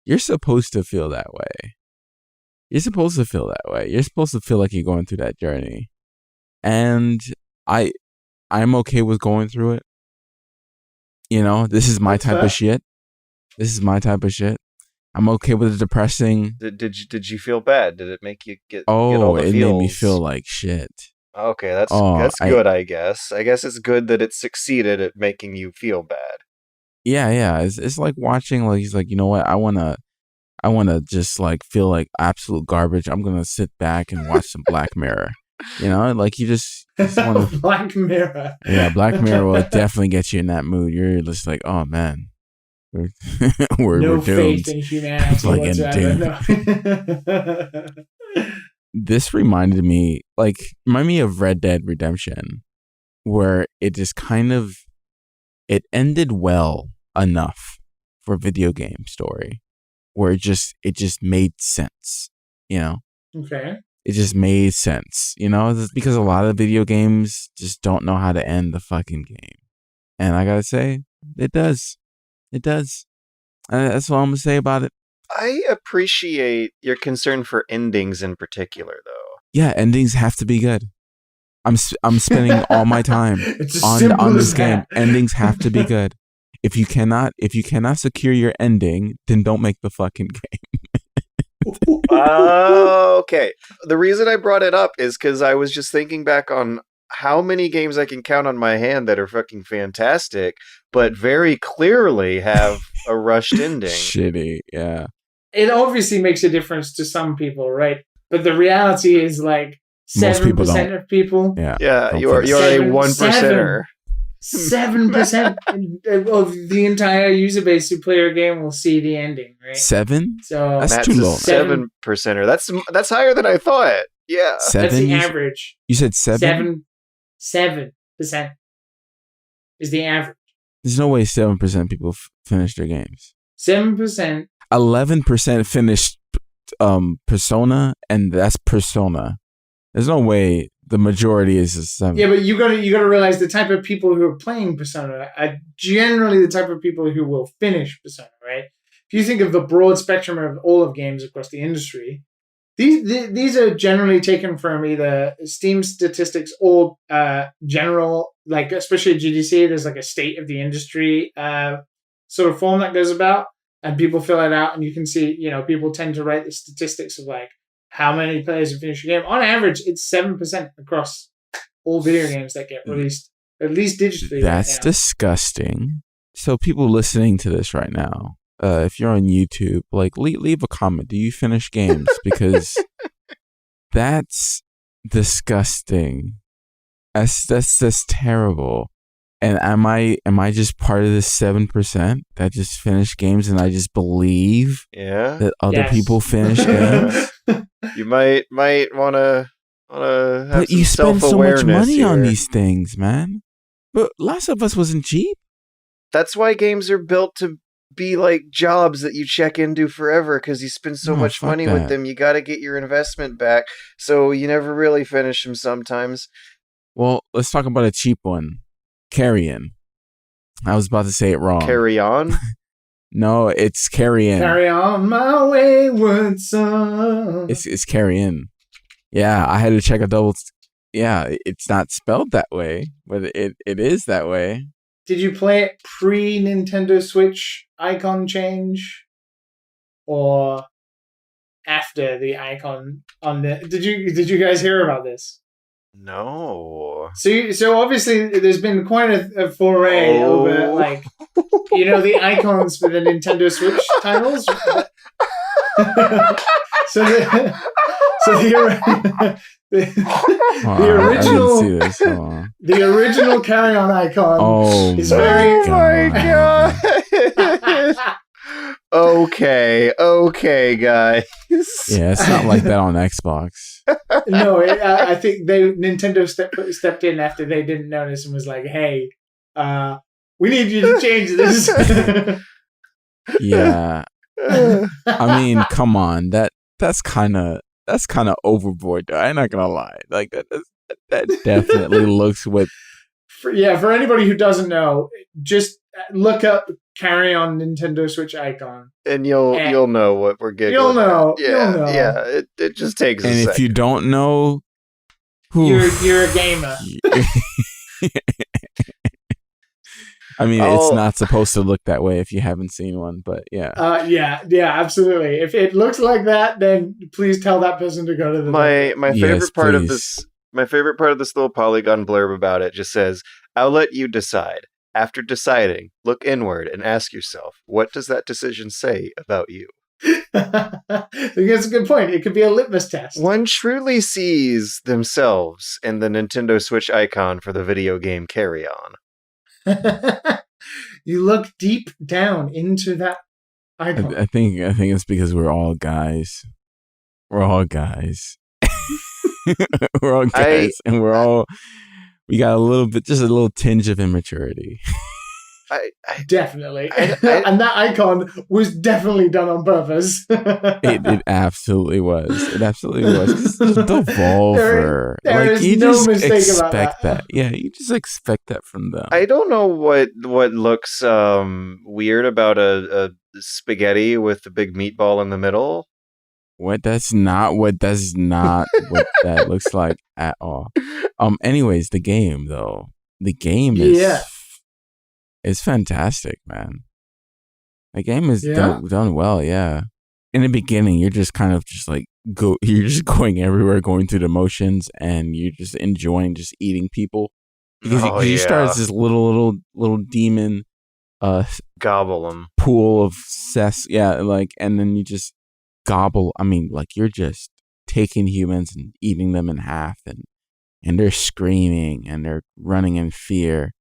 You're supposed to feel that way. You're supposed to feel that way. You're supposed to feel like you're going through that journey. And I'm okay with going through it. You know, this is my type of shit. This is my type of shit. I'm okay with the depressing. Did you feel bad? Did it make you get all the it feels? made me feel like shit. Okay, that's good. I guess it's good that it succeeded at making you feel bad. Yeah. It's like watching. Like he's like, you know what? I wanna just like feel like absolute garbage. I'm gonna sit back and watch some Black Mirror. You know, like you just want to. Black Mirror. Yeah, Black Mirror will definitely get you in that mood. You're just like, oh man, we're no we're faith doomed. in humanity Like whatsoever. No. This reminded me of Red Dead Redemption, where it just it ended well enough for a video game story, where it just made sense, you know. Okay. It just made sense, you know. It's because a lot of video games just don't know how to end the fucking game, and I gotta say, it does. That's all I'm gonna say about it. I appreciate your concern for endings in particular, though. Yeah, endings have to be good. I'm spending all my time on this game. Endings have to be good. If you cannot secure your ending, then don't make the fucking game. Okay. The reason I brought it up is because I was just thinking back on how many games I can count on my hand that are fucking fantastic, but very clearly have a rushed ending. Shitty, yeah. It obviously makes a difference to some people, right? But the reality is like 7% of people. Yeah, you are a 1%er. 7% of the entire user base who play your game will see the ending, right? 7? So that's too low. 7%er. That's higher than I thought. Yeah, 7. That's the average. You said 7? 7% is the average. There's no way 7% people finish their games. 7%. 11% finished Persona, and that's Persona. There's no way the majority is a 7. Yeah, but you gotta realize the type of people who are playing Persona are generally the type of people who will finish Persona, right? If you think of the broad spectrum of all of games across the industry, these are generally taken from either Steam statistics or general, like especially at GDC, there's like a state of the industry sort of form that goes about, and people fill it out, and you can see, you know, people tend to write the statistics of like how many players have finished a game. On average, it's 7% across all video games that get released, at least digitally. That's disgusting. So people listening to this right now, if you're on YouTube, like leave a comment. Do you finish games? Because that's disgusting. That's terrible. And am I just part of this 7% that just finish games, and I just believe that other people finish games? You might want to have but some you spend so much money here on these things, man. But Last of Us wasn't cheap. That's why games are built to be like jobs that you check into forever, because you spend so much money with them. You got to get your investment back, so you never really finish them sometimes. Well, let's talk about a cheap one. Carrion. I was about to say it wrong. Carrion? No, it's Carrion. Carry on my wayward son. It's Carrion. Yeah, I had to check a double. Yeah, it's not spelled that way, but it is that way. Did you play it pre-Nintendo Switch icon change, or after the icon on the? Did you guys hear about this? No. So obviously there's been quite a foray over, like, you know, the icons for the Nintendo Switch titles. The original Carrion icon is very. Oh my god! Okay, guys. Yeah, it's not like that on Xbox. No, I think Nintendo stepped in after they didn't notice and was like, "Hey, we need you to change this." Yeah, I mean, come on, that's kind of overboard, though. I'm not gonna lie, like that definitely looks with. For anybody who doesn't know, just look up Carrion Nintendo Switch icon, and you'll know what we're giggling. You'll know. Yeah. It just takes. And if you don't know, you're a gamer. I mean, it's not supposed to look that way if you haven't seen one, but yeah. Yeah, absolutely. If it looks like that, then please tell that person to go to the my favorite part of this. My favorite part of this little polygon blurb about it just says, "I'll let you decide. After deciding, look inward and ask yourself, what does that decision say about you?" I think that's a good point. It could be a litmus test. One truly sees themselves in the Nintendo Switch icon for the video game Carrion. You look deep down into that icon. I think it's because we're all guys. We're all guys. We're all guys, and we got just a little tinge of immaturity. Definitely. And that icon was definitely done on purpose. It absolutely was. It absolutely was. Devolver. There is you no just mistake expect about that. Yeah, you just expect that from them. I don't know what looks weird about a spaghetti with a big meatball in the middle. That's not what that looks like at all. Anyways, the game though. The game is fantastic, man. The game is done well, yeah. In the beginning, you're just kind of you're just going everywhere, going through the motions, and you're just enjoying just eating people. Because you start as this little demon gobble them pool of cess, and then you just gobble. I mean, you're just taking humans and eating them in half, and they're screaming and they're running in fear.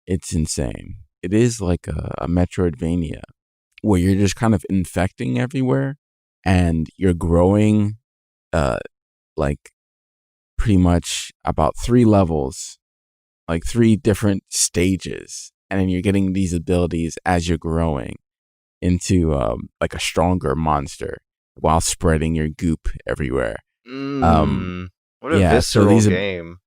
It's insane. It is like a Metroidvania where you're just kind of infecting everywhere, and you're growing pretty much about 3 levels, 3 different stages, and then you're getting these abilities as you're growing into a stronger monster while spreading your goop everywhere. What a visceral game.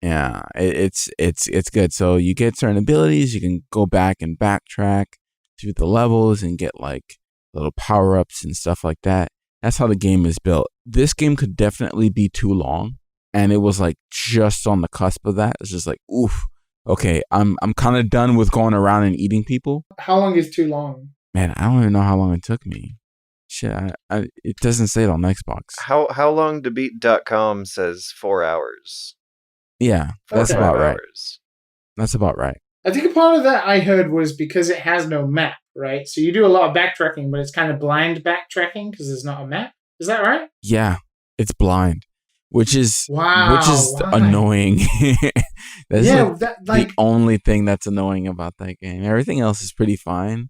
Yeah, it's good. So you get certain abilities, you can go back and backtrack through the levels and get little power-ups and stuff like that. That's how the game is built. This game could definitely be too long, and it was just on the cusp of that. It's just oof. Okay, I'm kind of done with going around and eating people. How long is too long? Man, I don't even know how long it took me. Shit, it doesn't say it on Xbox. How long to beat.com says 4 hours. Yeah, that's about right. That's about right. I think a part of that I heard was because it has no map, right? So you do a lot of backtracking, but it's kind of blind backtracking because there's not a map. Is that right? Yeah, it's blind, which is why? Annoying. That's the only thing that's annoying about that game. Everything else is pretty fine,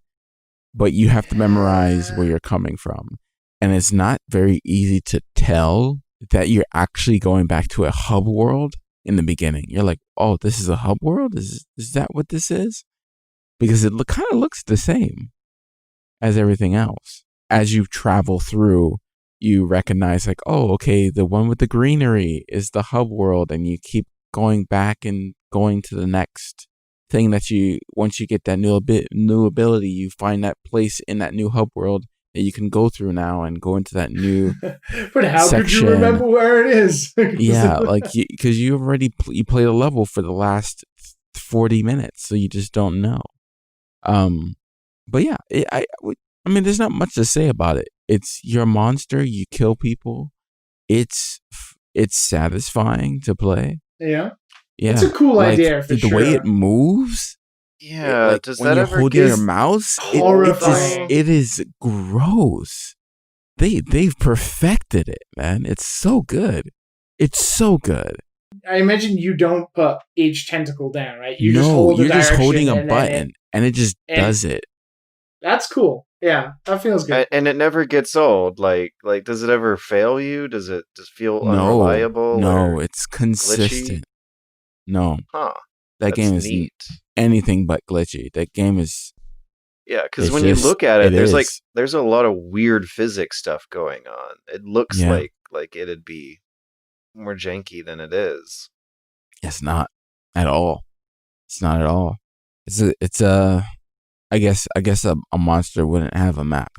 but you have to memorize where you're coming from, and it's not very easy to tell that you're actually going back to a hub world. In the beginning, you're like, "Oh, this is a hub world. Is that what this is?" Because it kind of looks the same as everything else. As you travel through, you recognize "Oh, okay, the one with the greenery is the hub world," and you keep going back and going to the next thing that once you get that new ability, you find that place in that new hub world that you can go through now and go into that new but how section. Could you remember where it is? Yeah, because you already you played a level for the last 40 minutes, so you just don't know. But yeah, I mean, there's not much to say about it. It's your monster, you kill people. It's satisfying to play. Yeah, it's a cool idea for the sure. way it moves. Yeah, does that ever hold your mouse? It is gross. They've perfected it, man. It's so good. It's so good. I imagine you don't put each tentacle down, right? You're just holding a button, and it just does it. That's cool. Yeah, that feels good. And it never gets old. Does it ever fail you? Does it just feel unreliable? No, it's consistent. Glitchy? No. Huh. That game is neat. Anything but glitchy. That game is... Yeah, because when you look at it, there's a lot of weird physics stuff going on. It looks like it'd be more janky than it is. It's not at all. It's not at all. I guess a monster wouldn't have a map.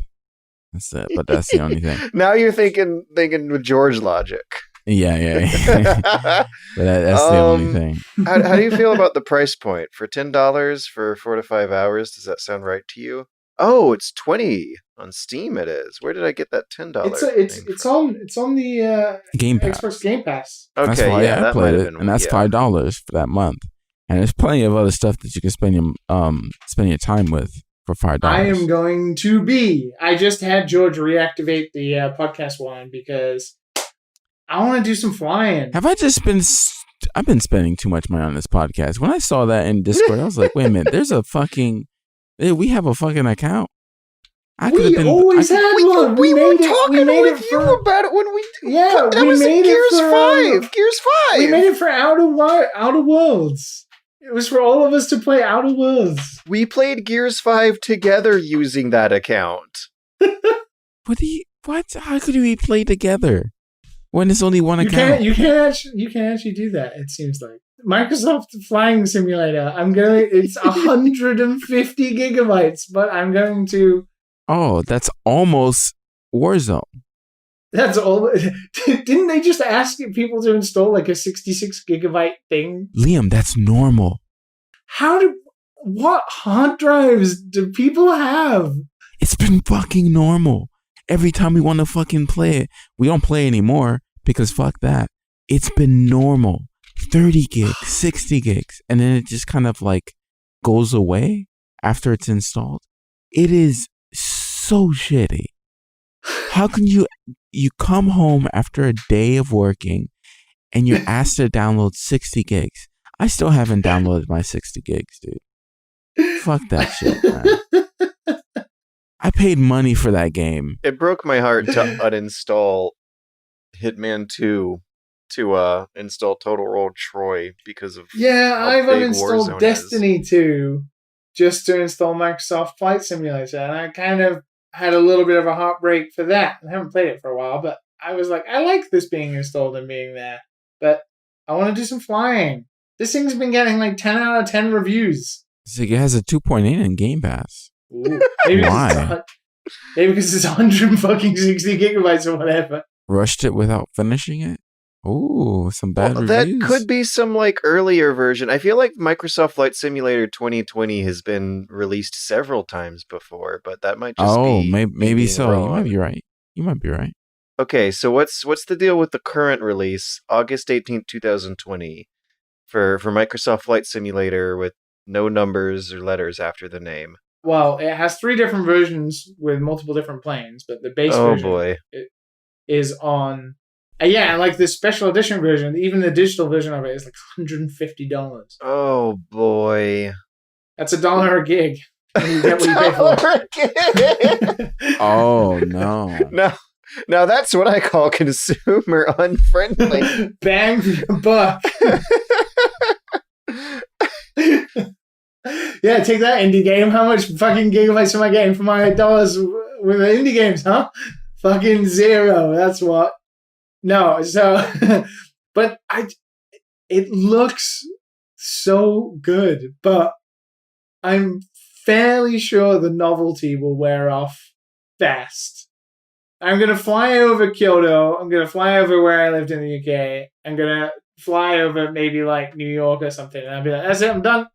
That's it. But that's the only thing. Now you're thinking with George logic. Yeah. But that's the only thing. How do you feel about the price point for $10 for 4 to 5 hours? Does that sound right to you? Oh, it's $20 on Steam. It is. Where did I get that $10? It's on the Game Pass. Xbox Game Pass. Okay, That's why yeah, I that played might have it, been. and that's $5 for that month. And there's plenty of other stuff that you can spend your time with for $5. I am going to be. I just had George reactivate the podcast line because I want to do some flying. Have I just been? I've been spending too much money on this podcast. When I saw that in Discord, I was like, "Wait a minute! We have a fucking account." We always had one. We were made it. talking We made with it you for, about it when we. Yeah, that we was made Gears it for 5. Gears 5. We made it for Outer Worlds. It was for all of us to play Outer Worlds. We played Gears 5 together using that account. What? How could we play together when it's only one account? You can't actually do that. It seems like Microsoft Flying Simulator. It's 150 gigabytes, but I'm going to. Oh, that's almost Warzone. That's all. Didn't they just ask people to install like a 66 gigabyte thing? Liam, that's normal. What hard drives do people have? It's been fucking normal. Every time we want to fucking play it, we don't play anymore because fuck that. It's been normal. 30 gigs, 60 gigs, and then it just kind of like goes away after it's installed. It is so shitty. How can you come home after a day of working and you're asked to download 60 gigs? I still haven't downloaded my 60 gigs, dude. Fuck that shit, man. I paid money for that game. It broke my heart to uninstall Hitman 2 to install Total War Troy because of I've big uninstalled Warzone Destiny 2 just to install Microsoft Flight Simulator, and I kind of had a little bit of a heartbreak for that. I haven't played it for a while, but I was like, I like this being installed and being there, but I want to do some flying. This thing's been getting like 10 out of 10 reviews. It has a 2.8 in Game Pass. Ooh, maybe Why? Maybe because it's 160 gigabytes or whatever. Rushed it without finishing it? Ooh, some bad reviews. That could be some like earlier version. I feel like Microsoft Flight Simulator 2020 has been released several times before, but that might just be maybe so. wrong. You might be right. Okay, so what's the deal with the current release, August 18th, 2020, for Microsoft Flight Simulator with no numbers or letters after the name? Well, it has 3 different versions with multiple different planes, but the base version is on. Yeah, like the special edition version, even the digital version of it is like $150. Oh boy, that's $1 a gig. And you get what you pay for. Oh no! Now that's what I call consumer unfriendly. Bang for your buck. Yeah, take that, indie game. How much fucking gigabytes am I getting for my dollars with the indie games, huh? Fucking 0. That's what. No, so, but it looks so good, but I'm fairly sure the novelty will wear off fast. I'm going to fly over Kyoto. I'm going to fly over where I lived in the UK. I'm going to fly over maybe like New York or something. And I'll be like, that's it, I'm done.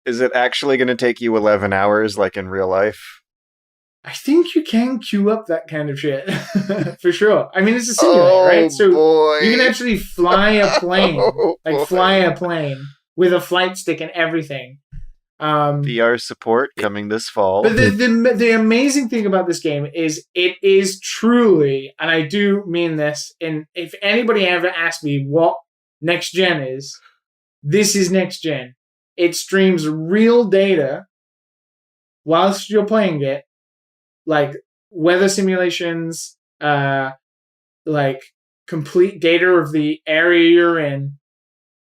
Is it actually going to take you 11 hours like in real life? I think you can queue up that kind of shit. For sure. I mean, it's a simulator, right? So you can actually fly a plane. Fly a plane with a flight stick and everything. VR support coming this fall. But the amazing thing about this game is it is truly, and I do mean this, and if anybody ever asks me what next gen is, this is next gen. It streams real data whilst you're playing it, like weather simulations, like complete data of the area you're in,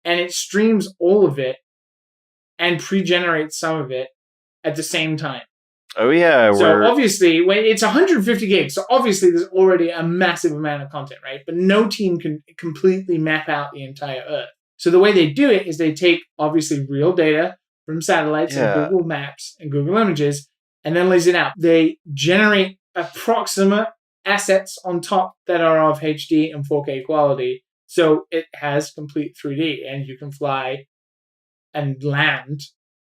and it streams all of it and pre-generates some of it at the same time. Oh yeah. So obviously, when it's 150 gigs, so obviously there's already a massive amount of content, right? But no team can completely map out the entire Earth. So the way they do it is they take obviously real data from satellites and Google Maps and Google Images, and then lays it out. They generate approximate assets on top that are of HD and 4K quality So it has complete 3D, and you can fly and land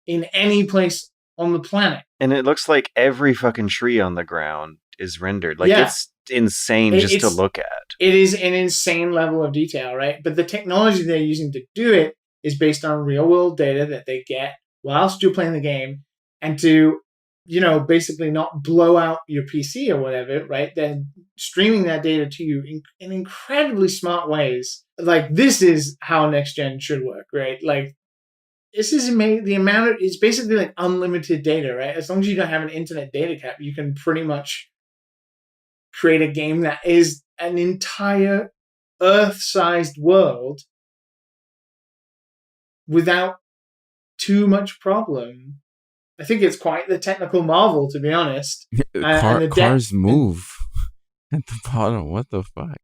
in any place on the planet. And it looks like every fucking tree on the ground is rendered. Like, Yeah. it's insane just to look at. It is an insane level of detail, right? But the technology they're using to do it is based on real-world data that they get whilst you're playing the game, and to, basically not blow out your PC or whatever, right? They're streaming that data to you in incredibly smart ways. Like, this is how next gen should work, right? Like, this is the amount of, it's basically like unlimited data, right? As long as you don't have an internet data cap, you can pretty much create a game that is an entire Earth-sized world without too much problem. I think it's quite the technical marvel, to be honest. Cars move at the bottom. What the fuck?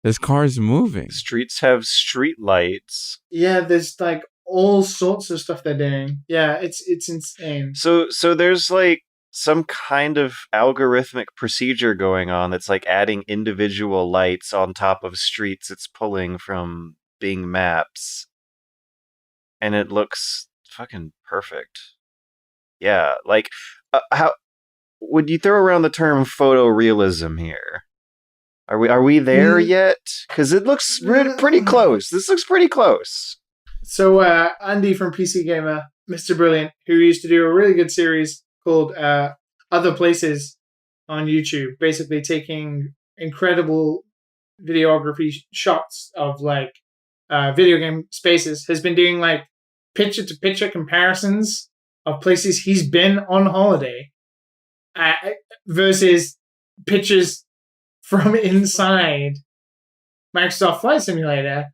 There's cars moving. Streets have street lights. Yeah, there's like all sorts of stuff they're doing. Yeah, it's insane. So there's like some kind of algorithmic procedure going on that's like adding individual lights on top of streets it's pulling from Bing Maps. And it looks fucking perfect. Yeah, like, how would you throw around the term photorealism here? Are we there yet? Because it looks pretty close. This looks pretty close. So Andy from PC Gamer, Mr. Brilliant, who used to do a really good series called Other Places on YouTube, basically taking incredible videography shots of like video game spaces, has been doing like picture-to-picture comparisons of places he's been on holiday versus pictures from inside Microsoft Flight Simulator.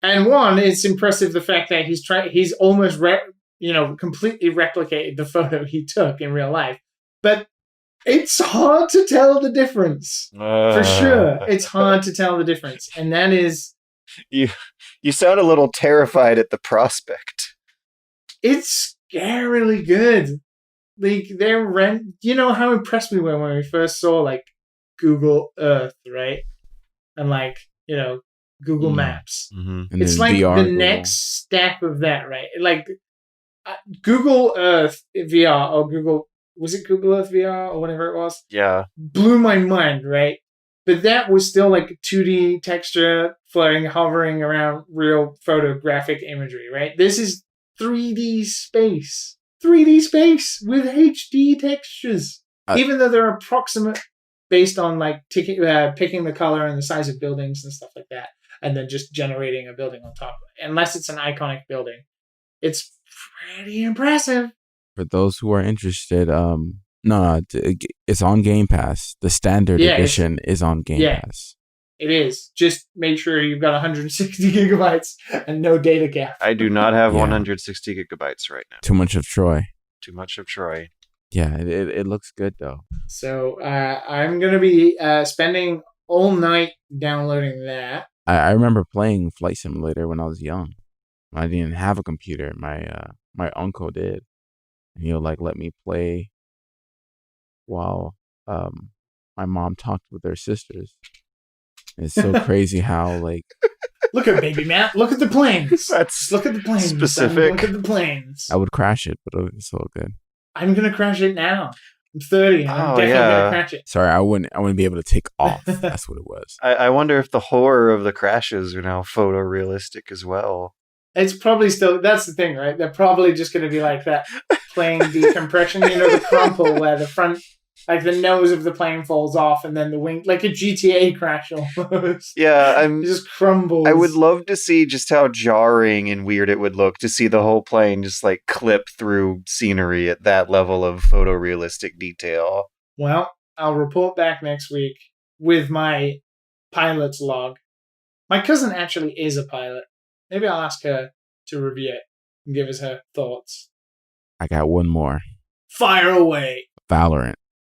And one, it's impressive the fact that he's almost completely replicated the photo he took in real life. But it's hard to tell the difference. For sure. It's hard to tell the difference. And that is... You sound a little terrified at the prospect. It's scarily good. Like, how impressed we were when we first saw, like, Google Earth, right? And, like, Google Maps. Mm-hmm. It's like VR the next step of that, right? Like, Google Earth VR, or was it Google Earth VR, or whatever it was? Yeah. Blew my mind, right? But that was still like 2D texture, floating, hovering around real photographic imagery, right? This is 3D space. 3D space with HD textures. Even though they're approximate based on like picking the color and the size of buildings and stuff like that, and then just generating a building on top of it. Unless it's an iconic building. It's pretty impressive. For those who are interested, no, it's on Game Pass. The standard edition is on Game Pass. It is. Just make sure you've got 160 gigabytes and no data cap. I do not have 160 gigabytes right now. Too much of Troy. Yeah, it looks good though. So I'm going to be spending all night downloading that. I remember playing Flight Simulator when I was young. I didn't have a computer. My uncle did. And he'll like let me play while my mom talked with her sisters. It's so crazy how like look at baby Matt. Look at the planes. Look at the planes. Specific. Look at the planes. I would crash it, but it's so good. I'm gonna crash it now. I'm 30. And I'm definitely gonna crash it. Sorry, I wouldn't be able to take off. That's what it was. I wonder if the horror of the crashes are now photorealistic as well. It's probably still. That's the thing, right? They're probably just going to be like that plane decompression. The crumple where the front, like the nose of the plane falls off, and then the wing, like a GTA crash almost. Yeah, it just crumbles. I would love to see just how jarring and weird it would look to see the whole plane just like clip through scenery at that level of photorealistic detail. Well, I'll report back next week with my pilot's log. My cousin actually is a pilot. Maybe I'll ask her to review it and give us her thoughts. I got one more. Fire away. Valorant.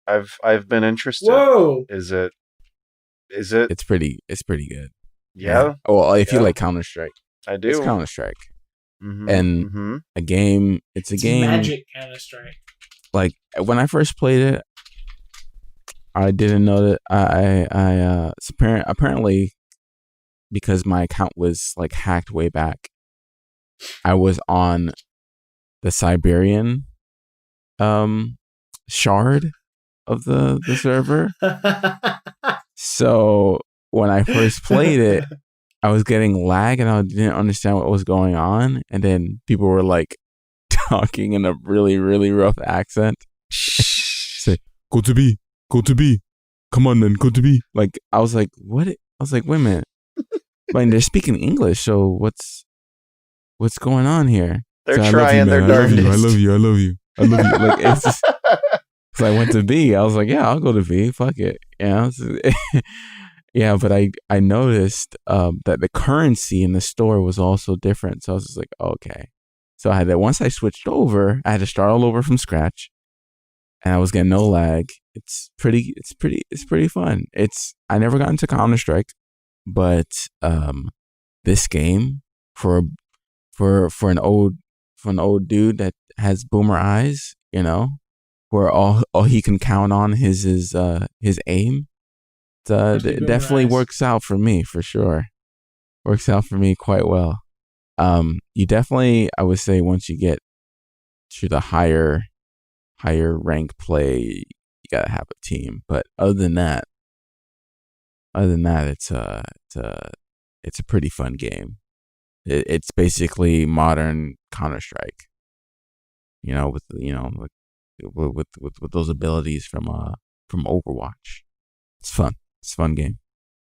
I've been interested. Whoa. Is it? It's pretty good. Yeah. Well, if you like Counter-Strike. I do. It's Counter-Strike. Mm-hmm. And a game. It's a game. Magic Counter-Strike. Like when I first played it, I didn't know that I apparently because my account was like hacked way back, I was on the Siberian shard of the server. So when I first played it, I was getting lag and I didn't understand what was going on. And then people were like talking in a really, really rough accent. Say, go to B. Come on then, go to B. Like, I was like, what? I was like, wait a minute. I mean, they're speaking English, so what's going on here? They're so trying their darndest. I love you. Like, it's just, so I went to B. I was like, yeah, I'll go to B. Fuck it. Yeah, but I noticed that the currency in the store was also different. So I was just like, okay. So once I switched over, I had to start all over from scratch, and I was getting no lag. It's pretty fun. I never got into Counter-Strike, but this game for an old dude that has boomer eyes, where all he can count on is his aim. It definitely works out for me, for sure. Works out for me quite well. You definitely, I would say, once you get to the higher rank play, you gotta have a team. But other than that, it's a pretty fun game. It's basically modern Counter-Strike. With those abilities from Overwatch. It's fun. It's a fun game.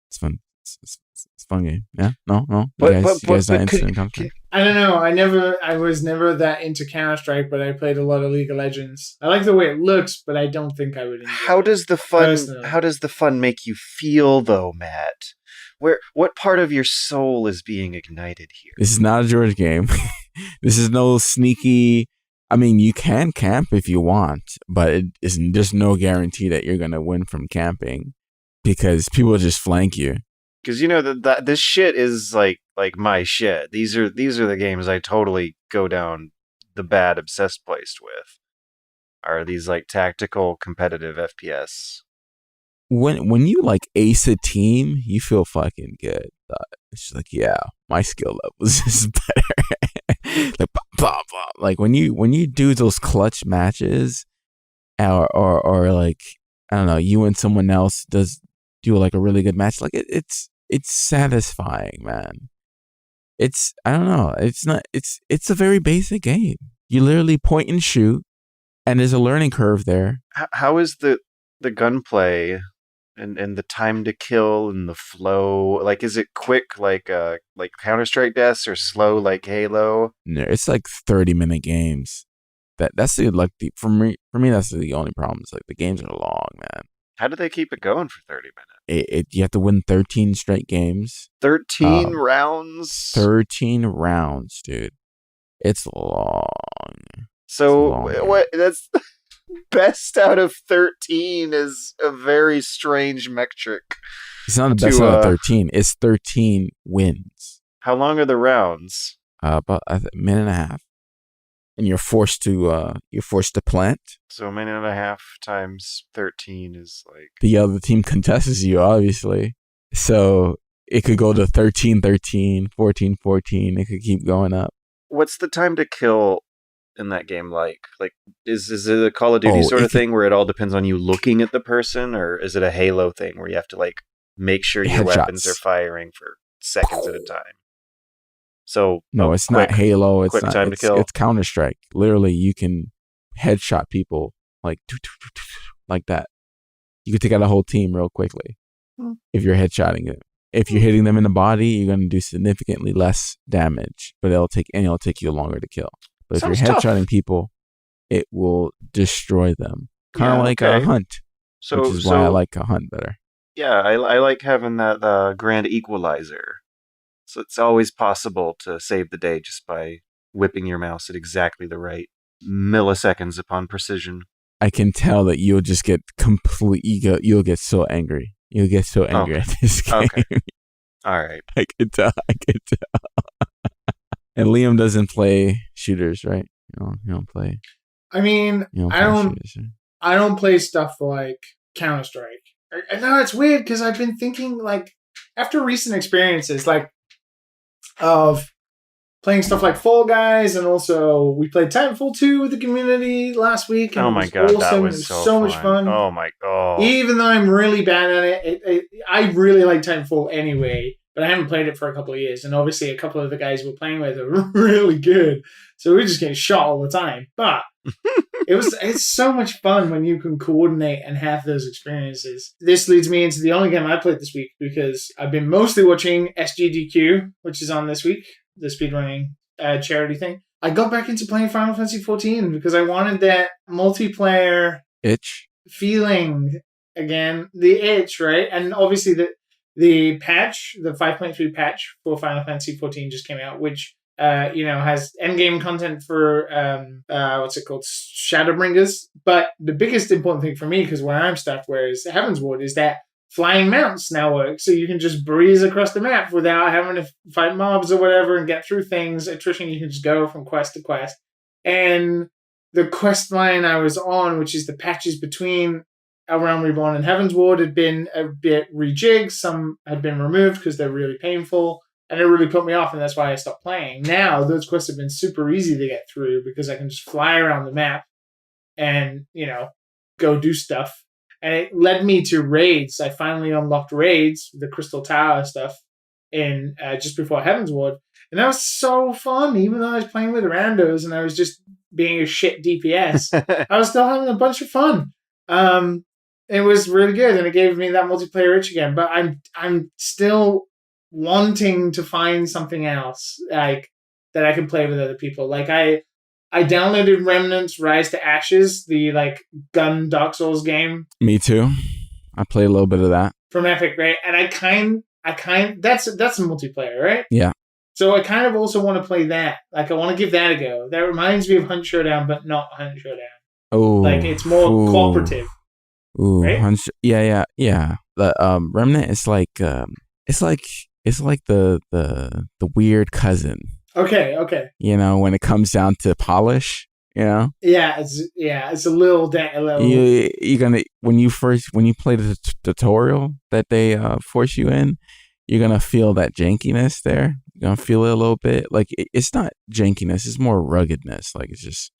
It's fun. It's a fun game. Yeah? No? You guys not interested in Counter-Strike? I don't know. I was never that into Counter-Strike, but I played a lot of League of Legends. I like the way it looks, but I don't think I would enjoy it. How does the fun make you feel, though, Matt? What part of your soul is being ignited here? This is not a George game. This is no sneaky. I mean, you can camp if you want, but there's no guarantee that you're gonna win from camping because people just flank you. Because that this shit is like my shit. These are the games I totally go down the bad obsessed place with. Are these like tactical competitive FPS? When you like ace a team, you feel fucking good. It's just like, yeah, my skill level is just better. Like blah, blah, blah. Like when you do those clutch matches, or like, I don't know, you and someone else do like a really good match. Like it's satisfying, man. I don't know. It's a very basic game. You literally point and shoot, and there's a learning curve there. How is the gunplay and the time to kill and the flow? Like, is it quick like Counter-Strike deaths or slow like Halo? No, it's like 30-minute games. That's for me that's the only problem. It's like the games are long, man. How do they keep it going for 30 minutes? You have to win 13 straight games. 13 rounds? 13 rounds, dude. It's long. So, what? That's best out of 13 is a very strange metric. It's not the best out of 13. It's 13 wins. How long are the rounds? About a minute and a half. And you're forced to plant. So a minute and a half times 13 is like... The other team contests you, obviously. So it could go to 13-13, 14-14. It could keep going up. What's the time to kill in that game like? Like, is it a Call of Duty sort of thing where it all depends on you looking at the person? Or is it a Halo thing where you have to like make sure your weapons are firing for seconds at a time? So no, it's not Halo. It's not. Time to kill. It's Counter-Strike. Literally, you can headshot people like that. You can take out a whole team real quickly if you're headshotting them. If you're hitting them in the body, you're going to do significantly less damage, but it'll take you longer to kill. But if you're headshotting people, it will destroy them. Kind of like a hunt, which is why I like a hunt better. Yeah, I like having that grand equalizer. So it's always possible to save the day just by whipping your mouse at exactly the right milliseconds upon precision. I can tell that you'll just get you'll get so angry. You'll get so angry at this game. Okay. All right. I can tell. And Liam doesn't play shooters, right? You don't play. I mean, I don't play stuff like Counter-Strike. I know it's weird because I've been thinking like after recent experiences of playing stuff like Fall Guys, and also we played Titanfall 2 with the community last week. And Oh my god, awesome. that was it was so much fun. Oh my god. Even though I'm really bad at it, I really like Titanfall anyway, but I haven't played it for a couple of years. And obviously a couple of the guys we're playing with are really good. So we're just getting shot all the time. But it's so much fun when you can coordinate and have those experiences. This leads me into the only game I played this week, because I've been mostly watching SGDQ, which is on this week, the speedrunning charity thing. I got back into playing Final Fantasy XIV because I wanted that multiplayer itch feeling again, the itch, right? And obviously the patch, the 5.3 patch for Final Fantasy XIV just came out, which has endgame content for what's it called, Shadowbringers. But the biggest important thing for me, because where I'm stuck, whereas Heavensward, is that flying mounts now work, so you can just breeze across the map without having to fight mobs or whatever and get through things. Attrition, you can just go from quest to quest. And the quest line I was on, which is the patches between A Realm Reborn and Heavensward, had been a bit rejigged. Some had been removed because they're really painful, and it really put me off, and that's why I stopped playing. Now, those quests have been super easy to get through because I can just fly around the map and, go do stuff. And it led me to raids. I finally unlocked raids, the Crystal Tower stuff, in just before Heavensward. And that was so fun, even though I was playing with randos and I was just being a shit DPS. I was still having a bunch of fun. It was really good, and it gave me that multiplayer itch again. But I'm still wanting to find something else that I can play with other people. Like I downloaded Remnant's Rise to Ashes, the gun Dark Souls game. Me too. I played a little bit of that from Epic, right? And that's a multiplayer, right? Yeah. So I kind of also want to play that. I want to give that a go. That reminds me of Hunt Showdown, but not Hunt Showdown. Oh, it's more cooperative. Ooh, right? Yeah. The Remnant is it's like the weird cousin. Okay. When it comes down to polish, Yeah, it's a little. You're gonna when you play the tutorial that they force you in, you're gonna feel that jankiness there. You're gonna feel it a little bit. It's not jankiness; it's more ruggedness. It's just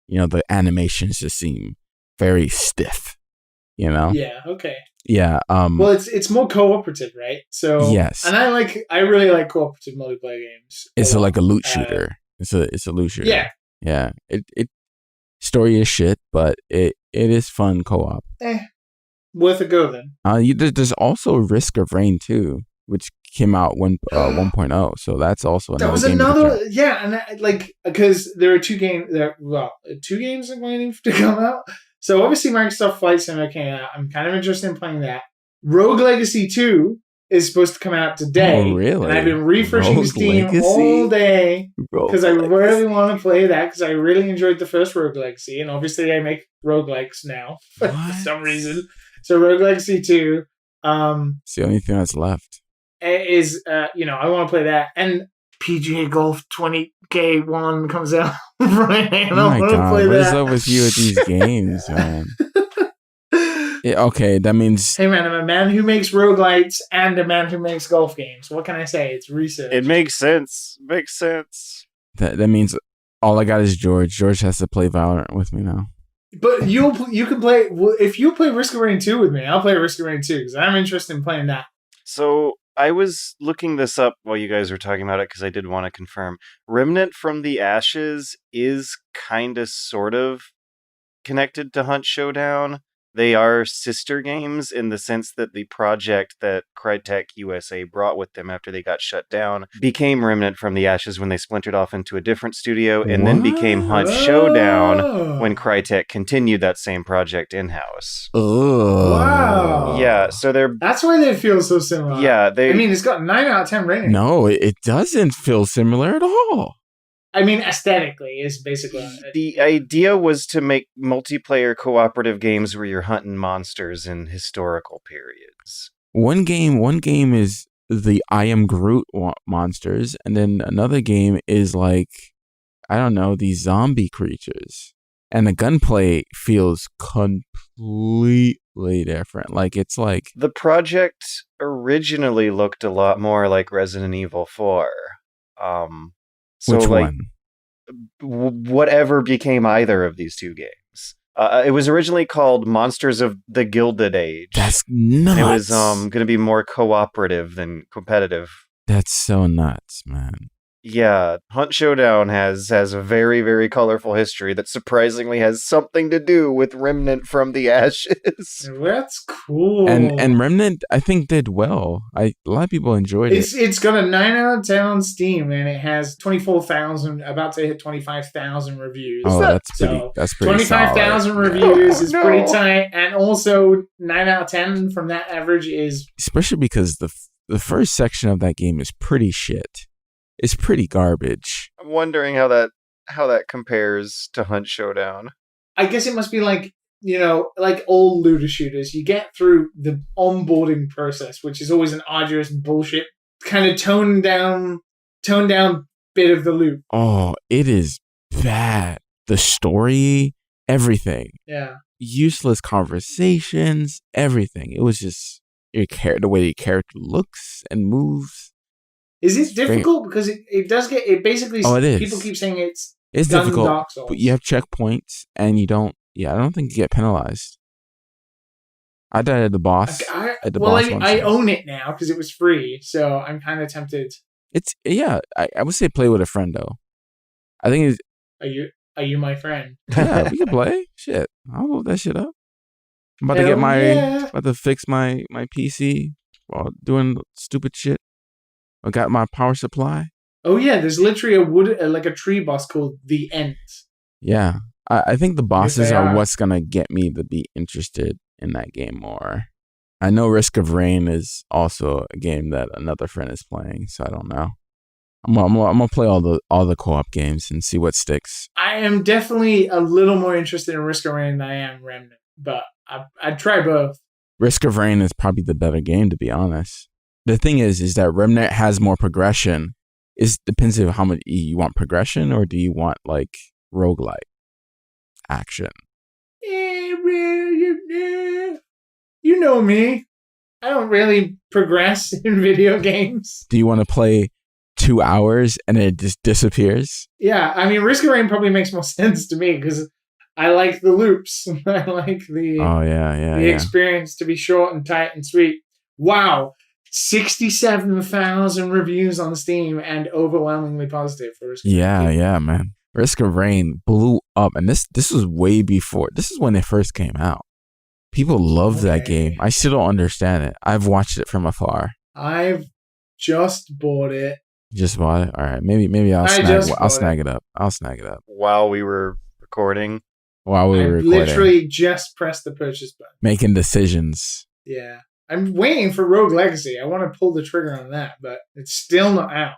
the animations just seem very stiff. Yeah. Okay. Yeah. Well, it's more cooperative, right? So yes, and I really like cooperative multiplayer games. It's like a loot shooter. It's a loot shooter. Yeah. It story is shit, but it is fun co-op. Worth a go then. There's also Risk of Rain 2, which came out 1.0, so that's also another. That was another, and because there are two games are waiting to come out. So obviously Microsoft Flight Sim came out. I'm kind of interested in playing that. Rogue Legacy 2 is supposed to come out today. Oh, really? And I've been refreshing Rogue Steam Legacy? all day because I really Legacy. want to play that because I really enjoyed the first Rogue Legacy, and obviously I make roguelikes now for some reason. So Rogue Legacy 2 it's the only thing that's left. Is I want to play that, and PGA Golf 20K1 comes out Friday. Oh my god, what is up with you with these games, man? Yeah, okay, that means... Hey man, I'm a man who makes roguelites and a man who makes golf games. What can I say? It's research. It makes sense. That means all I got is George. George has to play Valorant with me now. But you can play... If you play Risk of Rain 2 with me, I'll play Risk of Rain 2 because I'm interested in playing that. So I was looking this up while you guys were talking about it because I did want to confirm. Remnant from the Ashes is kind of sort of connected to Hunt Showdown. They are sister games in the sense that the project that Crytek USA brought with them after they got shut down became Remnant from the Ashes when they splintered off into a different studio, and then became Hunt Showdown when Crytek continued that same project in-house. Oh. Wow. Yeah, so that's why they feel so similar. Yeah, it's got 9 out of 10 rating. No, it doesn't feel similar at all. Aesthetically is basically... The idea was to make multiplayer cooperative games where you're hunting monsters in historical periods. One game is the I Am Groot monsters, and then another game is these zombie creatures. And the gunplay feels completely completely different. Like, it's like... The project originally looked a lot more like Resident Evil 4. So Which like, one? whatever became either of these two games. It was originally called Monsters of the Gilded Age. That's nuts. It was going to be more cooperative than competitive. That's so nuts, man. Yeah, Hunt Showdown has a very, very colorful history that surprisingly has something to do with Remnant from the Ashes. That's cool. And Remnant, I think, did well. A lot of people enjoyed it. It's got a 9 out of 10 on Steam, and it has 24,000, about to hit 25,000 reviews. Oh, that's pretty. So That's pretty. 25,000 reviews is pretty tight, and also 9 out of 10 from that average is... Especially because the first section of that game is pretty shit. It's pretty garbage. I'm wondering how that compares to Hunt Showdown. I guess it must be like, like all looter shooters. You get through the onboarding process, which is always an arduous bullshit, kind of toned down bit of the loop. Oh, it is bad. The story, everything. Yeah. Useless conversations, everything. It was just the way your character looks and moves. Is it difficult? Because it does get... It basically... Oh, it is. People keep saying it's difficult, Dark Souls. but you have checkpoints, and you don't... Yeah, I don't think you get penalized. I died at the boss. I own it now because it was free, so I'm kind of tempted. I would say play with a friend, though. I think it's... Are you my friend? Yeah, we can play. Shit. I'll load that shit up. I'm about to fix my PC while doing stupid shit. I got my power supply. Oh yeah, there's literally a tree boss called the Ent. Yeah, I think the bosses are what's gonna get me to be interested in that game more. I know Risk of Rain is also a game that another friend is playing, so I don't know. I'm gonna play all the co-op games and see what sticks. I am definitely a little more interested in Risk of Rain than I am Remnant, but I'd try both. Risk of Rain is probably the better game, to be honest. The thing is that Remnant has more progression. It depends on how much you want progression, or do you want like roguelike action? You know me. I don't really progress in video games. Do you want to play 2 hours and it just disappears? Yeah, I mean, Risk of Rain probably makes more sense to me because I like the loops. I like the experience to be short and tight and sweet. Wow. 67,000 reviews on Steam and overwhelmingly positive for Risk of Rain. Yeah, man. Risk of Rain blew up, and this was way before. This is when it first came out. People loved that game. I still don't understand it. I've watched it from afar. I've just bought it. You just bought it? All right. Maybe I'll snag it up. I'll snag it up. While we were recording. I literally just pressed the purchase button. Making decisions. Yeah. I'm waiting for Rogue Legacy. I want to pull the trigger on that, but it's still not out.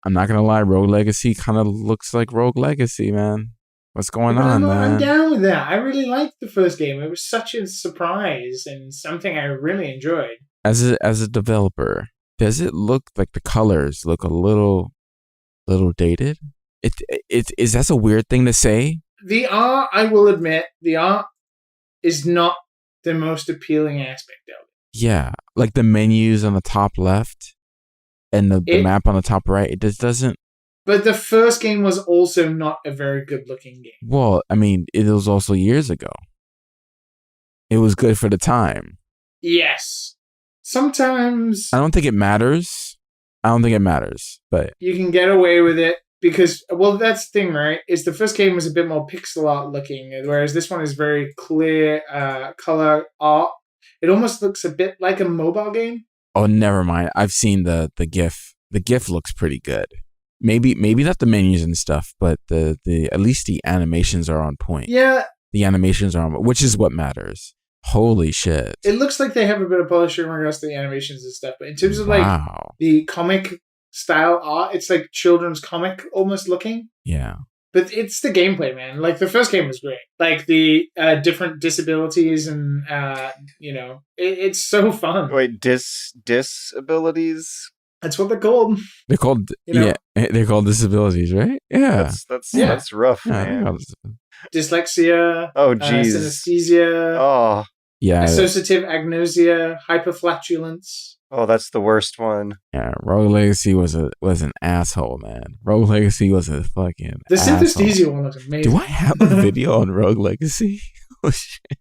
I'm not going to lie. Rogue Legacy kind of looks like Rogue Legacy, man. What's going on, man? I'm down with that. I really liked the first game. It was such a surprise and something I really enjoyed. As a developer, does it look like the colors look a little dated? Is that a weird thing to say? The art, I will admit, the art is not the most appealing aspect of it. Yeah, like the menus on the top left and the map on the top right, it just doesn't... But the first game was also not a very good-looking game. Well, I mean, it was also years ago. It was good for the time. Yes. Sometimes... I don't think it matters, but... You can get away with it because, well, that's the thing, right? Is the first game was a bit more pixel art looking, whereas this one is very clear color art. It almost looks a bit like a mobile game. Oh, never mind. I've seen the GIF. The GIF looks pretty good. Maybe not the menus and stuff, but the at least the animations are on point. Yeah. The animations are on, which is what matters. Holy shit. It looks like they have a bit of polish in regards to the animations and stuff, but in terms of like the comic style art, it's like children's comic almost looking. Yeah. But it's the gameplay, man. Like, the first game was great. Like, the different disabilities and, it's so fun. Wait, disabilities? That's what they're called. They're called, they're called disabilities, right? Yeah. That's rough, man. Dyslexia. Oh, jeez. Synesthesia. Oh. Yeah. Associative agnosia, hyperflatulence. Oh, that's the worst one. Yeah, Rogue Legacy was an asshole, man. Rogue Legacy was a fucking The asshole. synesthesia one looks amazing. Do I have a video on Rogue Legacy? Oh shit.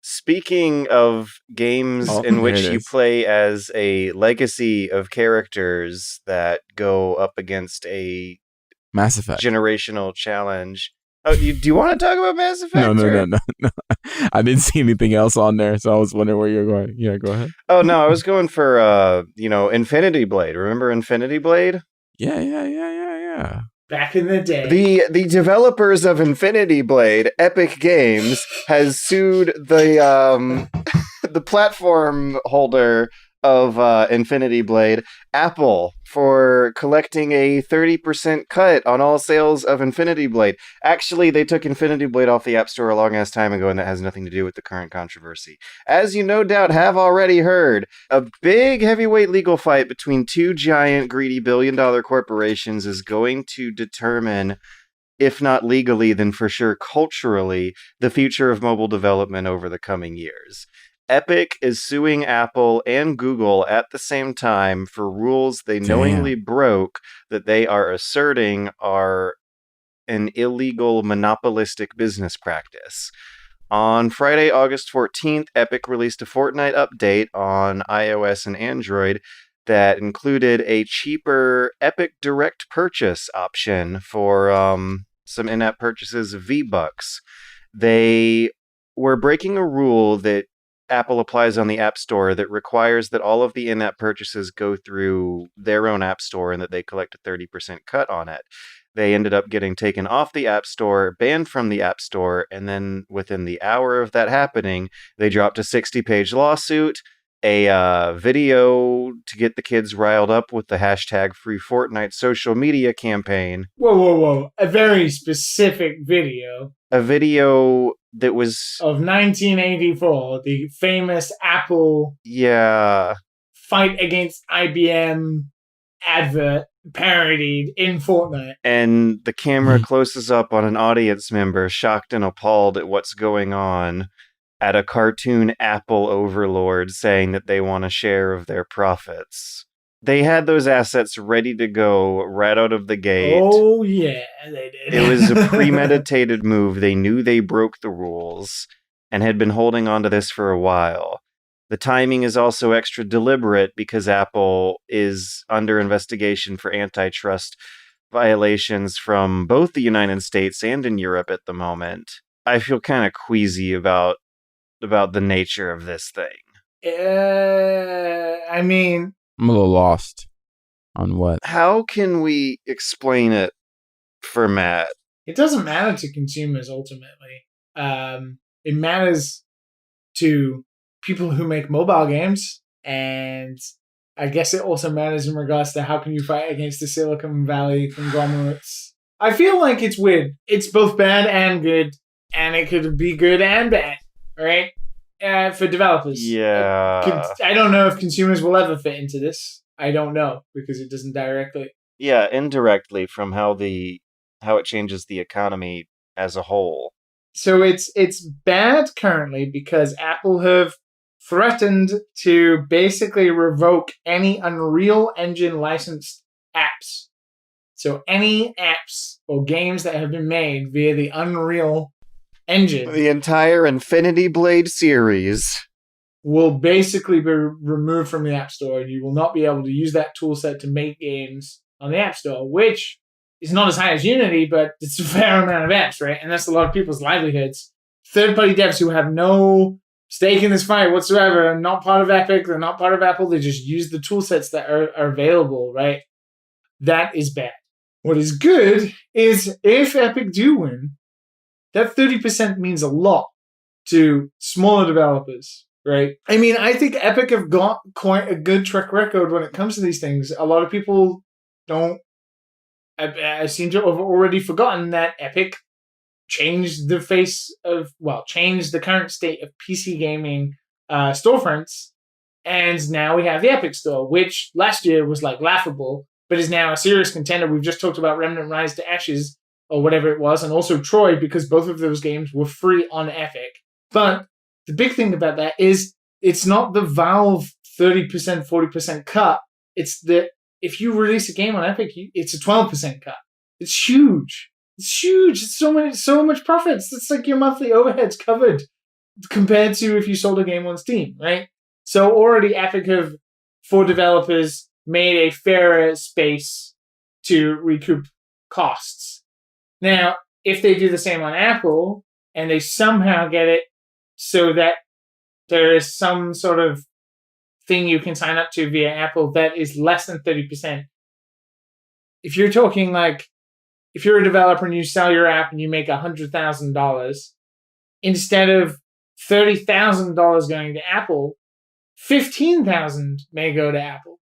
Speaking of games in which you play as a legacy of characters that go up against a Mass Effect generational challenge. Oh, do you want to talk about Mass Effect? No. I didn't see anything else on there, so I was wondering where you're going. Yeah, go ahead. Oh no, I was going for Infinity Blade. Remember Infinity Blade? Yeah. Back in the day. The developers of Infinity Blade, Epic Games, has sued the the platform holder of Infinity Blade, Apple, for collecting a 30% cut on all sales of Infinity Blade. Actually, they took Infinity Blade off the App Store a long ass time ago, and that has nothing to do with the current controversy. As you no doubt have already heard, a big heavyweight legal fight between two giant, greedy billion-dollar corporations is going to determine, if not legally, then for sure culturally, the future of mobile development over the coming years. Epic is suing Apple and Google at the same time for rules they knowingly broke that they are asserting are an illegal monopolistic business practice. On Friday, August 14th, Epic released a Fortnite update on iOS and Android that included a cheaper Epic Direct Purchase option for some in-app purchases of V-Bucks. They were breaking a rule that Apple applies on the App Store that requires that all of the in-app purchases go through their own App Store and that they collect a 30% cut on it. They ended up getting taken off the App Store, banned from the App Store, and then within the hour of that happening, they dropped a 60-page lawsuit, a video to get the kids riled up with the hashtag Free Fortnite social media campaign. Whoa. A very specific video. A video that was of 1984, the famous Apple fight against IBM advert parodied in Fortnite. And the camera closes up on an audience member shocked and appalled at what's going on, at a cartoon Apple overlord saying that they want a share of their profits. They had those assets ready to go right out of the gate. Oh, yeah, they did. It was a premeditated move. They knew they broke the rules and had been holding on to this for a while. The timing is also extra deliberate because Apple is under investigation for antitrust violations from both the United States and in Europe at the moment. I feel kind of queasy about the nature of this thing. I mean, I'm a little lost on what. How can we explain it for Matt? It doesn't matter to consumers ultimately. It matters to people who make mobile games, and I guess it also matters in regards to how can you fight against the Silicon Valley conglomerates. I feel like it's weird. It's both bad and good, and it could be good and bad, right? For developers. Yeah. I don't know if consumers will ever fit into this. I don't know, because it doesn't directly. Yeah, indirectly from how it changes the economy as a whole. So it's bad currently because Apple have threatened to basically revoke any Unreal Engine licensed apps. So any apps or games that have been made via the Unreal Engine, the entire Infinity Blade series, will basically be removed from the App Store, and you will not be able to use that toolset to make games on the App Store, which is not as high as Unity, but it's a fair amount of apps, right? And that's a lot of people's livelihoods. Third-party devs who have no stake in this fight whatsoever, not part of Epic, they're not part of Apple, they just use the toolsets that are available, right? That is bad. What is good is if Epic do win, that 30% means a lot to smaller developers, right? I mean, I think Epic have got quite a good track record when it comes to these things. A lot of people don't. I seem to have already forgotten that Epic changed the changed the current state of PC gaming storefronts, and now we have the Epic Store, which last year was like laughable, but is now a serious contender. We've just talked about Remnant Rise to Ashes, or whatever it was, and also Troy, because both of those games were free on Epic. But the big thing about that is it's not the Valve 30%, 40% cut. It's that if you release a game on Epic, it's a 12% cut. It's huge. It's huge. It's so much profits. It's like your monthly overheads covered compared to if you sold a game on Steam, right? So already Epic have, for developers, made a fairer space to recoup costs. Now, if they do the same on Apple and they somehow get it so that there is some sort of thing you can sign up to via Apple that is less than 30%, if you're talking like, if you're a developer and you sell your app and you make $100,000, instead of $30,000 going to Apple, $15,000 may go to Apple.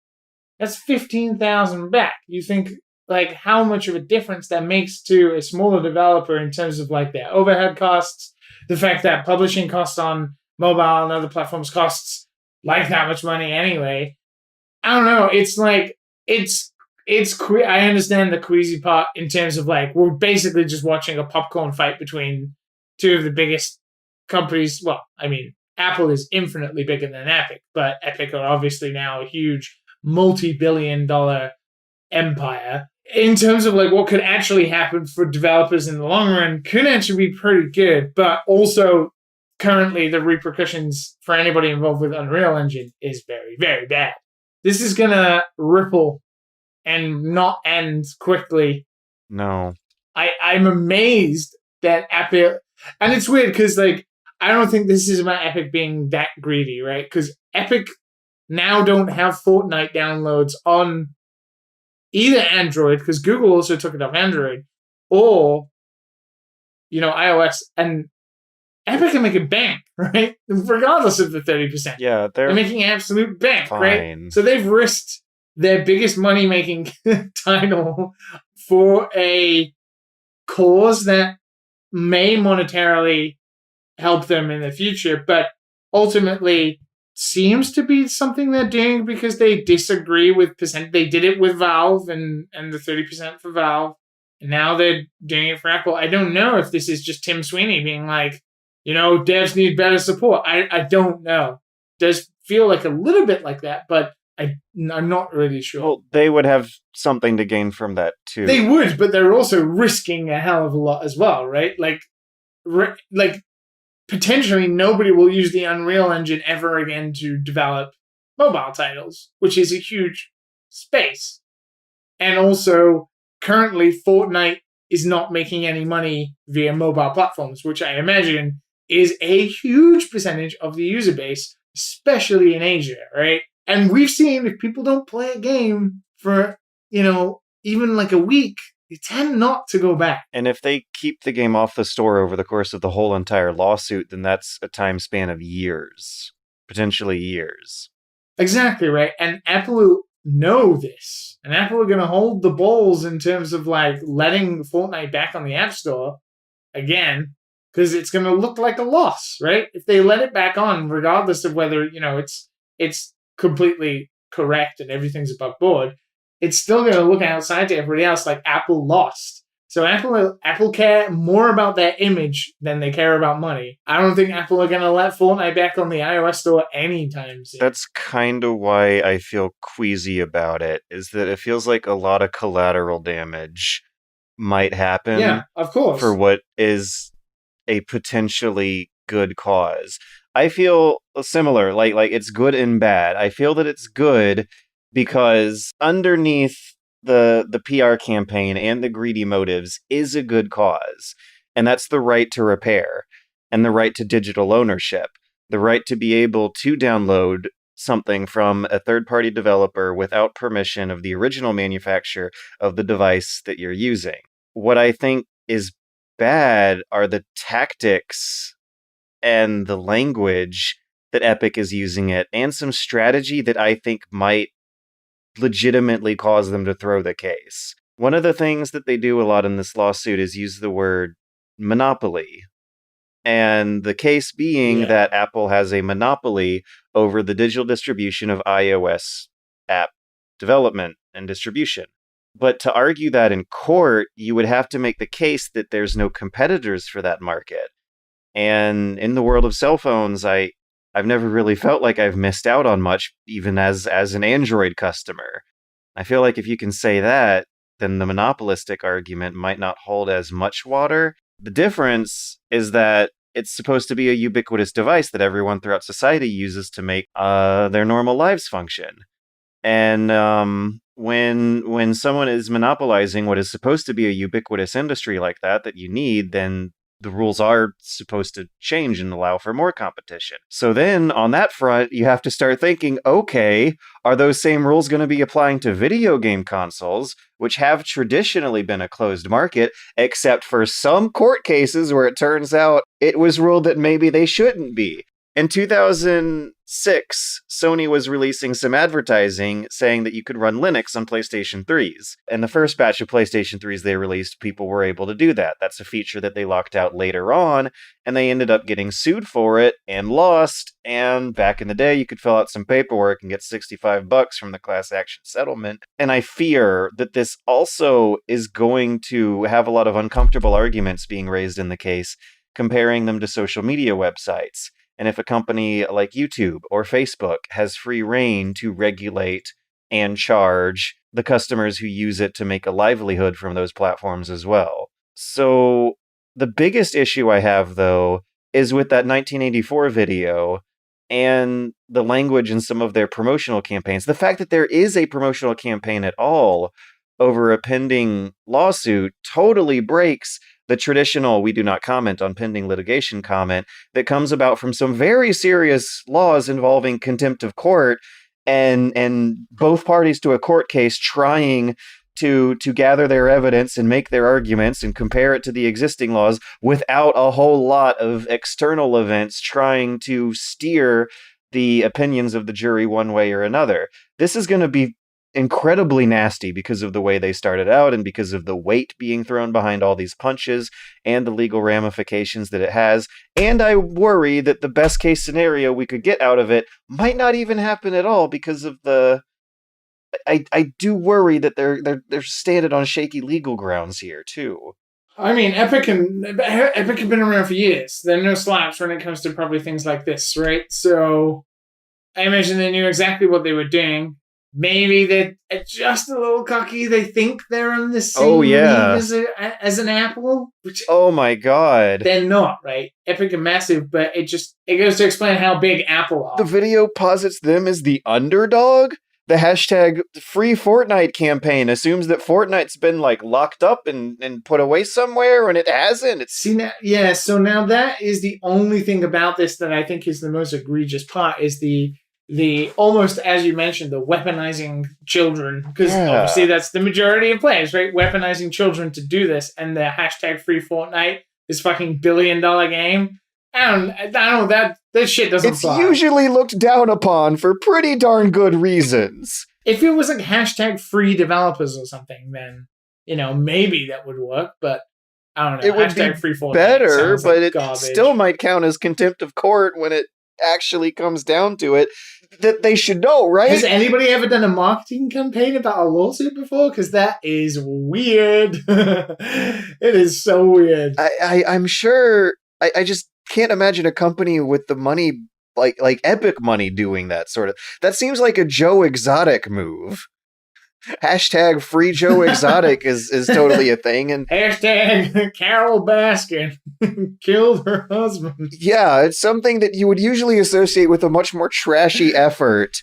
That's $15,000 back. You think like how much of a difference that makes to a smaller developer in terms of like their overhead costs, the fact that publishing costs on mobile and other platforms costs like that much money anyway. I don't know. It's like I understand the queasy part in terms of like we're basically just watching a popcorn fight between two of the biggest companies. Well, I mean, Apple is infinitely bigger than Epic, but Epic are obviously now a huge multi-billion-dollar empire. In terms of like what could actually happen for developers in the long run, could actually be pretty good, but also currently the repercussions for anybody involved with Unreal Engine is very, very bad. This is gonna ripple and not end quickly. No. I'm amazed that Epic, and it's weird because like I don't think this is about Epic being that greedy, right? Because Epic now don't have Fortnite downloads on either Android, because Google also took it off Android, or iOS, and Epic can make a bank, right? Regardless of the 30%. Yeah, they're making absolute bank, fine. Right? So they've risked their biggest money-making title for a cause that may monetarily help them in the future, but ultimately seems to be something they're doing because they disagree with percent. They did it with Valve and the 30% for Valve, and now they're doing it for Apple. I don't know if this is just Tim Sweeney being like, devs need better support. I don't know. It does feel like a little bit like that, but I'm not really sure. Well, they would have something to gain from that too. They would, but they're also risking a hell of a lot as well, right? Like potentially nobody will use the Unreal Engine ever again to develop mobile titles, which is a huge space. And also, currently, Fortnite is not making any money via mobile platforms, which I imagine is a huge percentage of the user base, especially in Asia, right? And we've seen if people don't play a game for, even like a week, they tend not to go back. And if they keep the game off the store over the course of the whole entire lawsuit, then that's a time span of years. Potentially years. Exactly, right? And Apple know this. And Apple are going to hold the balls in terms of like letting Fortnite back on the App Store again, because it's going to look like a loss, right? If they let it back on, regardless of whether, it's completely correct and everything's above board, it's still going to look outside to everybody else like Apple lost. So Apple care more about their image than they care about money. I don't think Apple are going to let Fortnite back on the iOS store anytime soon. That's kind of why I feel queasy about it, is that it feels like a lot of collateral damage might happen. Yeah, of course. For what is a potentially good cause. I feel similar, like it's good and bad. I feel that it's good because underneath the PR campaign and the greedy motives is a good cause. And that's the right to repair and the right to digital ownership, the right to be able to download something from a third-party developer without permission of the original manufacturer of the device that you're using. What I think is bad are the tactics and the language that Epic is using it, and some strategy that I think might legitimately cause them to throw the case. One of the things that they do a lot in this lawsuit is use the word monopoly. And the case being that Apple has a monopoly over the digital distribution of iOS app development and distribution. But to argue that in court, you would have to make the case that there's no competitors for that market. And in the world of cell phones, I've never really felt like I've missed out on much, even as an Android customer. I feel like if you can say that, then the monopolistic argument might not hold as much water. The difference is that it's supposed to be a ubiquitous device that everyone throughout society uses to make their normal lives function. And when someone is monopolizing what is supposed to be a ubiquitous industry like that you need, then the rules are supposed to change and allow for more competition. So then on that front, you have to start thinking, okay, are those same rules going to be applying to video game consoles, which have traditionally been a closed market, except for some court cases where it turns out it was ruled that maybe they shouldn't be? In 2006, Sony was releasing some advertising saying that you could run Linux on PlayStation 3s. And the first batch of PlayStation 3s they released, people were able to do that. That's a feature that they locked out later on, and they ended up getting sued for it and lost. And back in the day, you could fill out some paperwork and get $65 from the class action settlement. And I fear that this also is going to have a lot of uncomfortable arguments being raised in the case, comparing them to social media websites. And if a company like YouTube or Facebook has free reign to regulate and charge the customers who use it to make a livelihood from those platforms as well. So the biggest issue I have, though, is with that 1984 video and the language in some of their promotional campaigns. The fact that there is a promotional campaign at all over a pending lawsuit totally breaks the traditional "we do not comment on pending litigation" comment that comes about from some very serious laws involving contempt of court and both parties to a court case trying to gather their evidence and make their arguments and compare it to the existing laws without a whole lot of external events trying to steer the opinions of the jury one way or another. This is going to be incredibly nasty because of the way they started out and because of the weight being thrown behind all these punches and the legal ramifications that it has. And I worry that the best case scenario we could get out of it might not even happen at all because of the... I do worry that they're standing on shaky legal grounds here too. I mean, Epic have been around for years. They're no slaps when it comes to probably things like this, right? So I imagine they knew exactly what they were doing. Maybe they're just a little cocky. They think they're on the same league as an Apple. Which oh my god. They're not, right? Epic and massive, but it goes to explain how big Apple are. The video posits them as the underdog? The hashtag free Fortnite campaign assumes that Fortnite's been locked up and put away somewhere, and it hasn't. So now that is the only thing about this that I think is the most egregious part is the almost, as you mentioned, the weaponizing children, because obviously that's the majority of players, right? Weaponizing children to do this, and the hashtag free Fortnite, this fucking $1 billion game. I don't know, that shit doesn't fly. It's usually looked down upon for pretty darn good reasons. If it was hashtag free developers or something, then, maybe that would work, but I don't know. It would hashtag be free Fortnite better, but it garbage. Still might count as contempt of court when it actually comes down to it. That they should know, right? Has anybody ever done a marketing campaign about a lawsuit before? Because that is weird. It is so weird. I'm sure. I just can't imagine a company with the money, like Epic money, doing that sort of. That seems like a Joe Exotic move. Hashtag free Joe Exotic is totally a thing. And hashtag Carol Baskin killed her husband. Yeah, it's something that you would usually associate with a much more trashy effort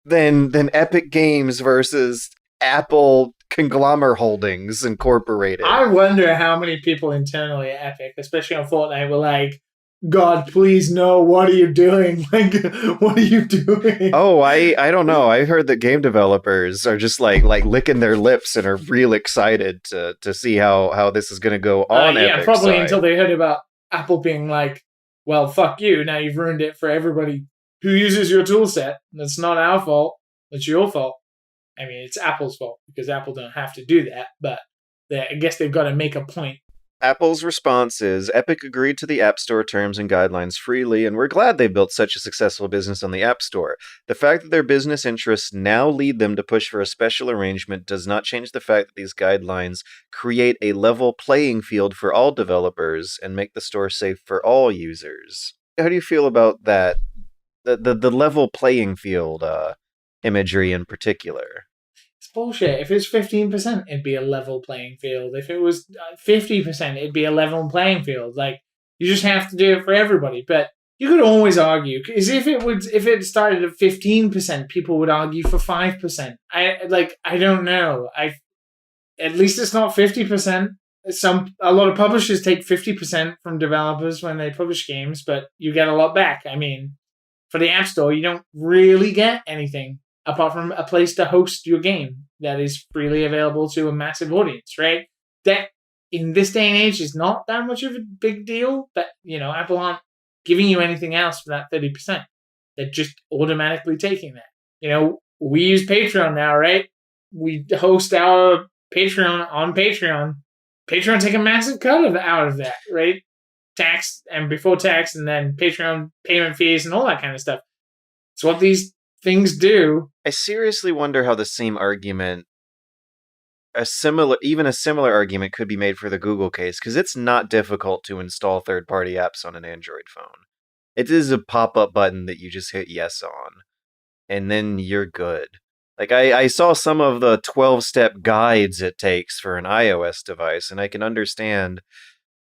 than Epic Games versus Apple Conglomerate Holdings Incorporated. I wonder how many people internally at Epic, especially on Fortnite, were like, God, please no, what are you doing? What are you doing? Oh, I don't know. I heard that game developers are just like licking their lips and are real excited to see how this is going to go on Epic's yeah, probably side. Until they heard about Apple being like, well, fuck you, now you've ruined it for everybody who uses your tool set. That's not our fault. It's your fault. I mean, it's Apple's fault because Apple don't have to do that, but I guess they've got to make a point. Apple's response is, Epic agreed to the App Store terms and guidelines freely, and we're glad they built such a successful business on the App Store. The fact that their business interests now lead them to push for a special arrangement does not change the fact that these guidelines create a level playing field for all developers and make the store safe for all users. How do you feel about that? The level playing field imagery in particular? It's bullshit. If it's 15%, it'd be a level playing field. If it was 50%, it'd be a level playing field. Like, you just have to do it for everybody. But you could always argue, because if it started at 15%, people would argue for 5%. I don't know. At least it's not 50%. A lot of publishers take 50% from developers when they publish games, but you get a lot back. I mean, for the App Store, you don't really get anything apart from a place to host your game that is freely available to a massive audience, right? That, in this day and age, is not that much of a big deal, but, Apple aren't giving you anything else for that 30%. They're just automatically taking that. We use Patreon now, right? We host our Patreon on Patreon. Patreon take a massive cut out of that, right? Tax, and before tax, and then Patreon payment fees and all that kind of stuff. It's what these things do. I seriously wonder how the same argument, a similar argument could be made for the Google case, because it's not difficult to install third-party apps on an Android phone. It is a pop-up button that you just hit yes on, and then you're good. Like, I saw some of the 12-step guides it takes for an iOS device, and I can understand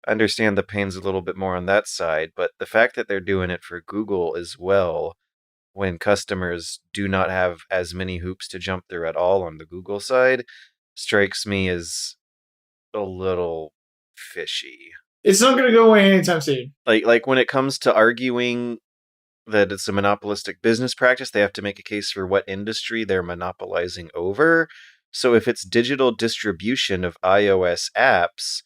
the pains a little bit more on that side, but the fact that they're doing it for Google as well, when customers do not have as many hoops to jump through at all on the Google side, strikes me as a little fishy. It's not going to go away anytime soon. Like when it comes to arguing that it's a monopolistic business practice, they have to make a case for what industry they're monopolizing over. So if it's digital distribution of iOS apps,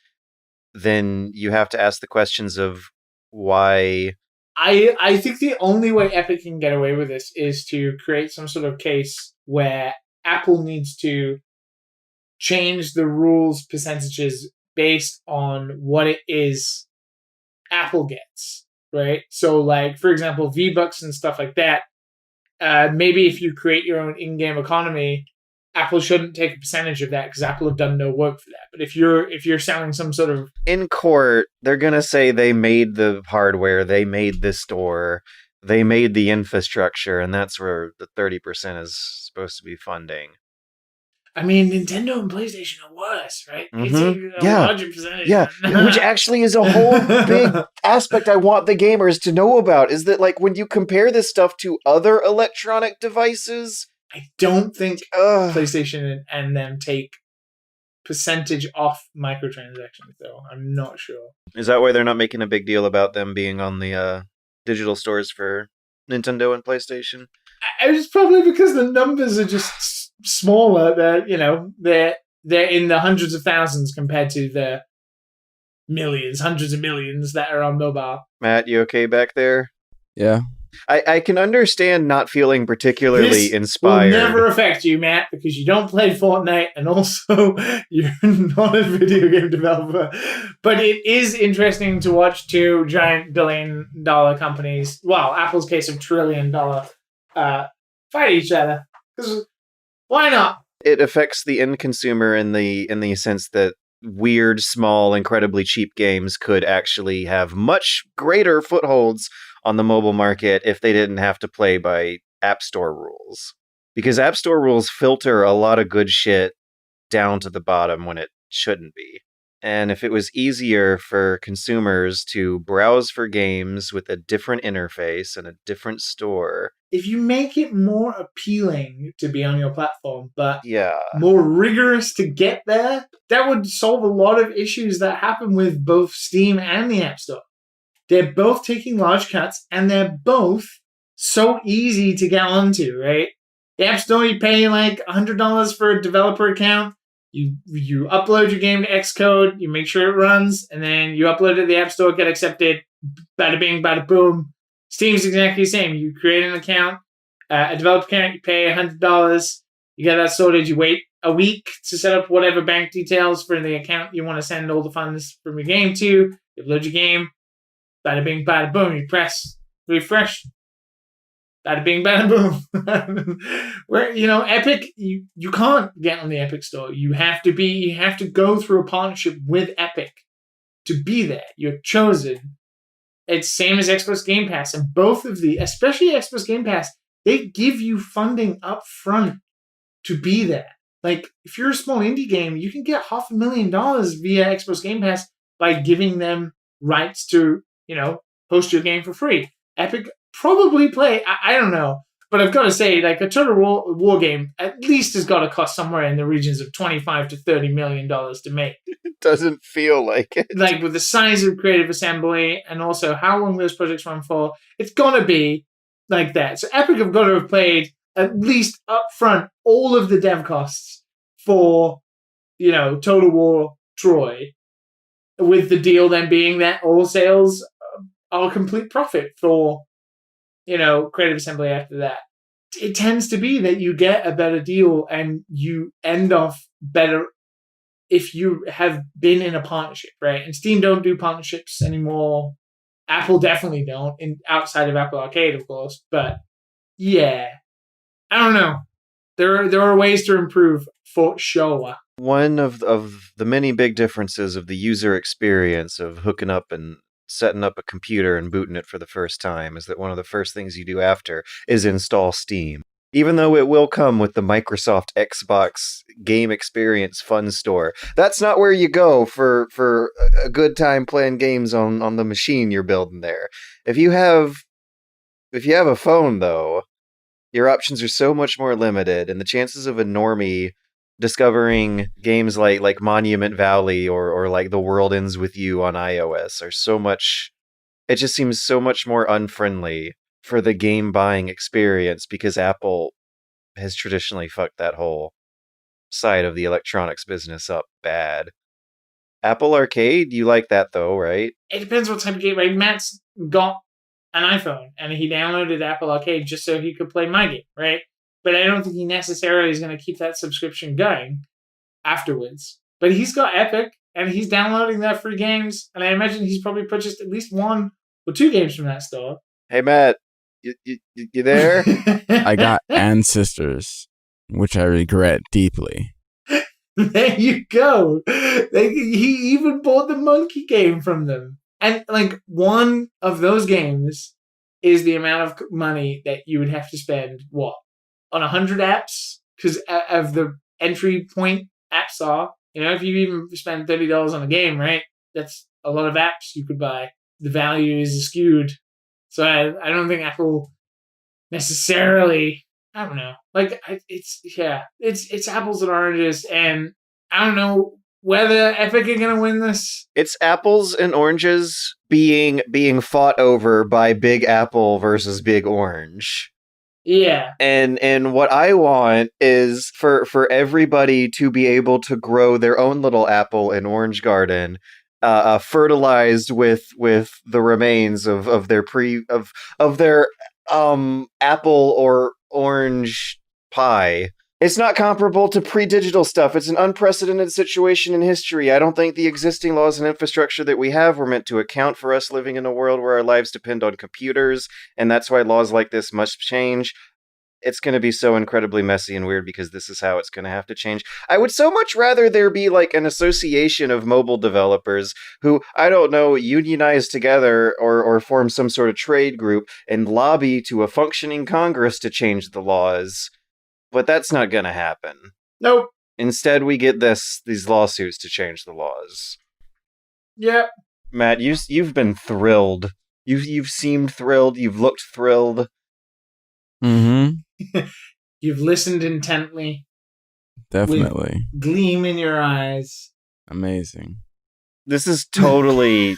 then you have to ask the questions of why. I think the only way Epic can get away with this is to create some sort of case where Apple needs to change the rules percentages based on what it is Apple gets, right? So, like, for example, V-Bucks and stuff like that, maybe if you create your own in-game economy, Apple shouldn't take a percentage of that because Apple have done no work for that. But if you're selling some sort of... In court, they're going to say they made the hardware, they made the store, they made the infrastructure, and that's where the 30% is supposed to be funding. I mean, Nintendo and PlayStation are worse, right? Mm-hmm. It's a larger percentage. Yeah, which actually is a whole big aspect I want the gamers to know about, is that, like, when you compare this stuff to other electronic devices... I don't think PlayStation and them take percentage off microtransactions, though. I'm not sure. Is that why they're not making a big deal about them being on the digital stores for Nintendo and PlayStation? It's probably because the numbers are just smaller. They're in the hundreds of thousands compared to the millions, hundreds of millions that are on mobile. Matt, you okay back there? Yeah. I can understand not feeling particularly inspired. This will never affect you, Matt, because you don't play Fortnite, and also you're not a video game developer. But it is interesting to watch two giant billion-dollar companies, well, Apple's case of trillion-dollar, fight each other. Because why not? It affects the end consumer in the sense that weird, small, incredibly cheap games could actually have much greater footholds on the mobile market if they didn't have to play by App Store rules. Because App Store rules filter a lot of good shit down to the bottom when it shouldn't be. And if it was easier for consumers to browse for games with a different interface and a different store... If you make it more appealing to be on your platform, but yeah, more rigorous to get there, that would solve a lot of issues that happen with both Steam and the App Store. They're both taking large cuts, and they're both so easy to get onto, right? The App Store, you pay like $100 for a developer account. You upload your game to Xcode, you make sure it runs, and then you upload it to the App Store, get accepted, bada bing, bada boom. Steam's exactly the same. You create an account, a developer account, you pay $100, you get that sorted, you wait a week to set up whatever bank details for the account you want to send all the funds from your game to. You upload your game. Bada bing, bada boom. You press refresh. Bada bing, bada boom. Where, Epic, you can't get on the Epic Store. You have to go through a partnership with Epic to be there. You're chosen. It's same as Xbox Game Pass, and both of especially Xbox Game Pass, they give you funding up front to be there. Like, if you're a small indie game, you can get $500,000 via Xbox Game Pass by giving them rights to, host your game for free. Epic probably I don't know, but I've got to say, like, a Total War game at least has got to cost somewhere in the regions of $25 to $30 million to make. It doesn't feel like it. Like, with the size of Creative Assembly and also how long those projects run for, it's got to be like that. So Epic have got to have paid at least up front all of the dev costs for, Total War Troy, with the deal then being that all sales are complete profit for, Creative Assembly after that. It tends to be that you get a better deal and you end off better if you have been in a partnership, right? And Steam don't do partnerships anymore. Apple definitely don't, outside of Apple Arcade, of course. But yeah, I don't know. There are ways to improve for sure. One of the many big differences of the user experience of hooking up and setting up a computer and booting it for the first time is that one of the first things you do after is install Steam. Even though it will come with the Microsoft Xbox Game Experience Fun Store, that's not where you go for a good time playing games on the machine you're building there. If you have a phone, though, your options are so much more limited, and the chances of a normie discovering games like Monument Valley or like The World Ends With You on iOS are so much... It just seems so much more unfriendly for the game buying experience because Apple has traditionally fucked that whole side of the electronics business up bad. Apple Arcade, you like that though, right? It depends what type of game. Right? Matt's got an iPhone and he downloaded Apple Arcade just so he could play my game, right? But I don't think he necessarily is going to keep that subscription going afterwards. But he's got Epic and he's downloading their free games, and I imagine he's probably purchased at least 1 or 2 games from that store. Hey Matt, you there? I got Ancestors, which I regret deeply. There you go. He even bought the monkey game from them. And like, one of those games is the amount of money that you would have to spend, on 100 apps? Because of the entry point apps are, if you even spend $30 on a game, right? That's a lot of apps you could buy. The value is skewed. So I don't think Apple necessarily, I don't know. Like, it's apples and oranges, and I don't know whether Epic are going to win this. It's apples and oranges being fought over by Big Apple versus Big Orange. Yeah. And what I want is for everybody to be able to grow their own little apple and orange garden, fertilized with the remains of their apple or orange pie. It's not comparable to pre-digital stuff. It's an unprecedented situation in history. I don't think the existing laws and infrastructure that we have were meant to account for us living in a world where our lives depend on computers, and that's why laws like this must change. It's going to be so incredibly messy and weird because this is how it's going to have to change. I would so much rather there be like an association of mobile developers who, I don't know, unionize together or form some sort of trade group and lobby to a functioning Congress to change the laws. But that's not going to happen. Nope. Instead, we get these lawsuits to change the laws. Yep. Matt, you've been thrilled. You've seemed thrilled. You've looked thrilled. Mm-hmm. You've listened intently. Definitely. With gleam in your eyes. Amazing. This is totally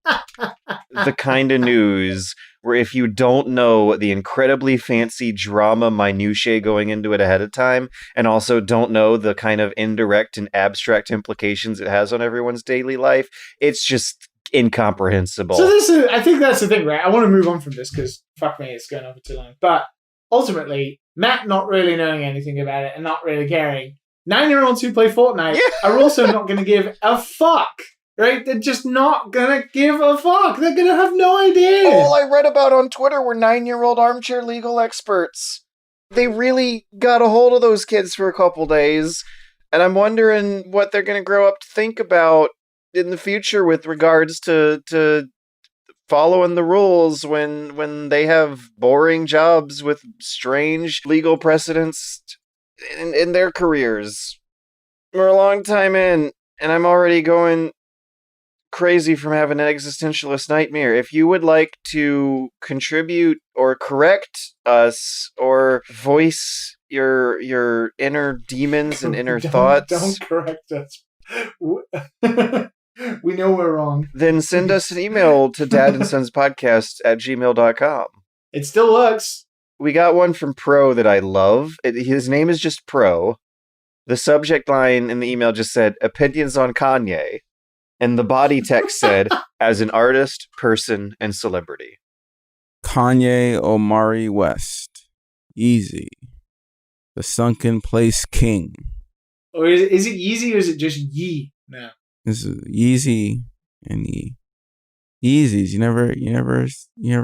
the kind of news where if you don't know the incredibly fancy drama minutiae going into it ahead of time, and also don't know the kind of indirect and abstract implications it has on everyone's daily life, it's just incomprehensible. So I think that's the thing, right? I want to move on from this because fuck me, it's going on for too long. But ultimately, Matt not really knowing anything about it and not really caring 9-year-olds who play Fortnite are also not going to give a fuck. Right? They're just not going to give a fuck. They're going to have no idea. All I read about on Twitter were 9-year-old armchair legal experts. They really got a hold of those kids for a couple days, and I'm wondering what they're going to grow up to think about in the future with regards to following the rules when they have boring jobs with strange legal precedents in their careers. We're a long time in, and I'm already going crazy from having an existentialist nightmare. If you would like to contribute or correct us or voice your inner demons and inner thoughts, don't correct us. We know we're wrong. Then send us an email to dadandsonspodcast@gmail.com. It still works. We got one from Pro that I love. His name is just Pro. The subject line in the email just said, "Opinions on Kanye." And the body text said, "As an artist, person, and celebrity." Kanye Omari West. Yeezy. The sunken place king. Or is it Yeezy or is it just Yee now? This is Yeezy and Yee. Yeezys. You never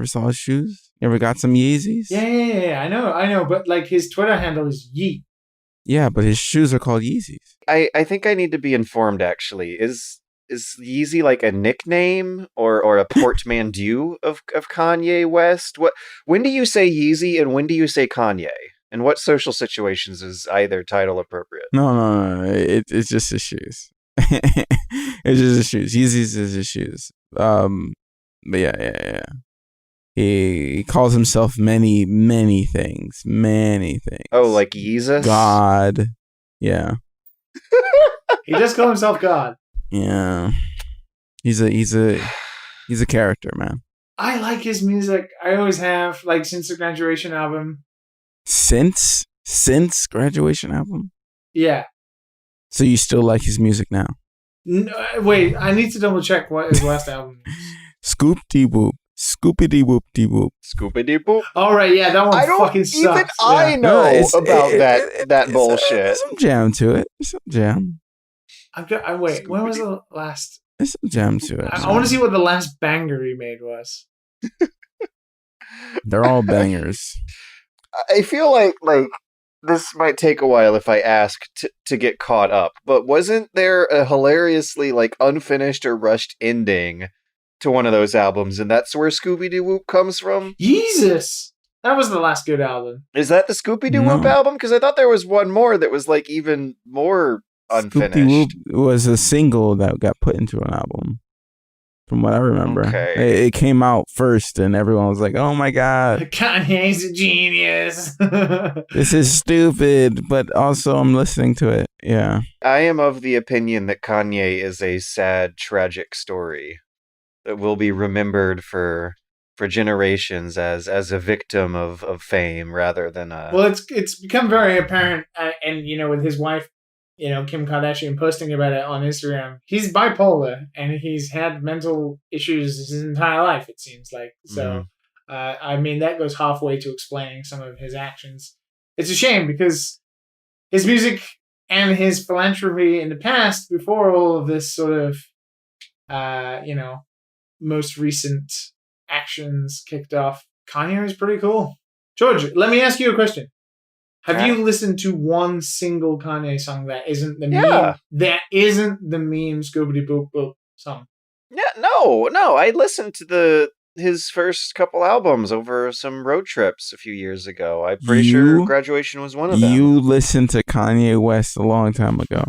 saw his shoes? You ever got some Yeezys? Yeah. I know. But like his Twitter handle is Yee. Yeah, but his shoes are called Yeezys. I think I need to be informed, actually. Is Yeezy like a nickname or a portmanteau of Kanye West? When do you say Yeezy and when do you say Kanye? And what social situations is either title appropriate? No. It's just his shoes. It's just his shoes. Yeezys is his shoes. But yeah. He calls himself many things. Many things. Oh, like Yeezus? God. Yeah. He just called himself God. Yeah. He's a character, man. I like his music. I always have, like, since the Graduation album. Since Graduation album? Yeah. So you still like his music now? Wait, I need to double check what his last album is. Scoop-dee-boop. Scoopity-whoop-dee-boop. Scoopity-boop? All right, yeah, that one fucking sucks. Even I know about that bullshit. There's some jam to it. There's some jam. Wait, when was the last? There's some jam to it. I want to see what the last banger he made was. They're all bangers. I feel like this might take a while if I ask to get caught up, but wasn't there a hilariously like unfinished or rushed ending to one of those albums, and that's where Scooby-Doo-Whoop comes from? Jesus! That was the last good album. Is that the Scooby-Doo-Whoop album? Because I thought there was one more that was like even more unfinished. Scooby-Whoop was a single that got put into an album, from what I remember. Okay. It came out first, and everyone was like, "Oh my god, Kanye's a genius." this is stupid," but also I'm listening to it. Yeah. I am of the opinion that Kanye is a sad, tragic story that will be remembered for generations as a victim of fame rather than a... Well, it's become very apparent, and with his wife, Kim Kardashian posting about it on Instagram. He's bipolar, and he's had mental issues his entire life, it seems like. So, that goes halfway to explaining some of his actions. It's a shame, because his music and his philanthropy in the past, before all of this sort of, most recent actions kicked off, Kanye is pretty cool. George, let me ask you a question. Have you listened to one single Kanye song that isn't the meme? That isn't the meme Scoobity Boop Boop song. Yeah, no. I listened to his first couple albums over some road trips a few years ago. I'm pretty sure Graduation was one of them. You listened to Kanye West a long time ago.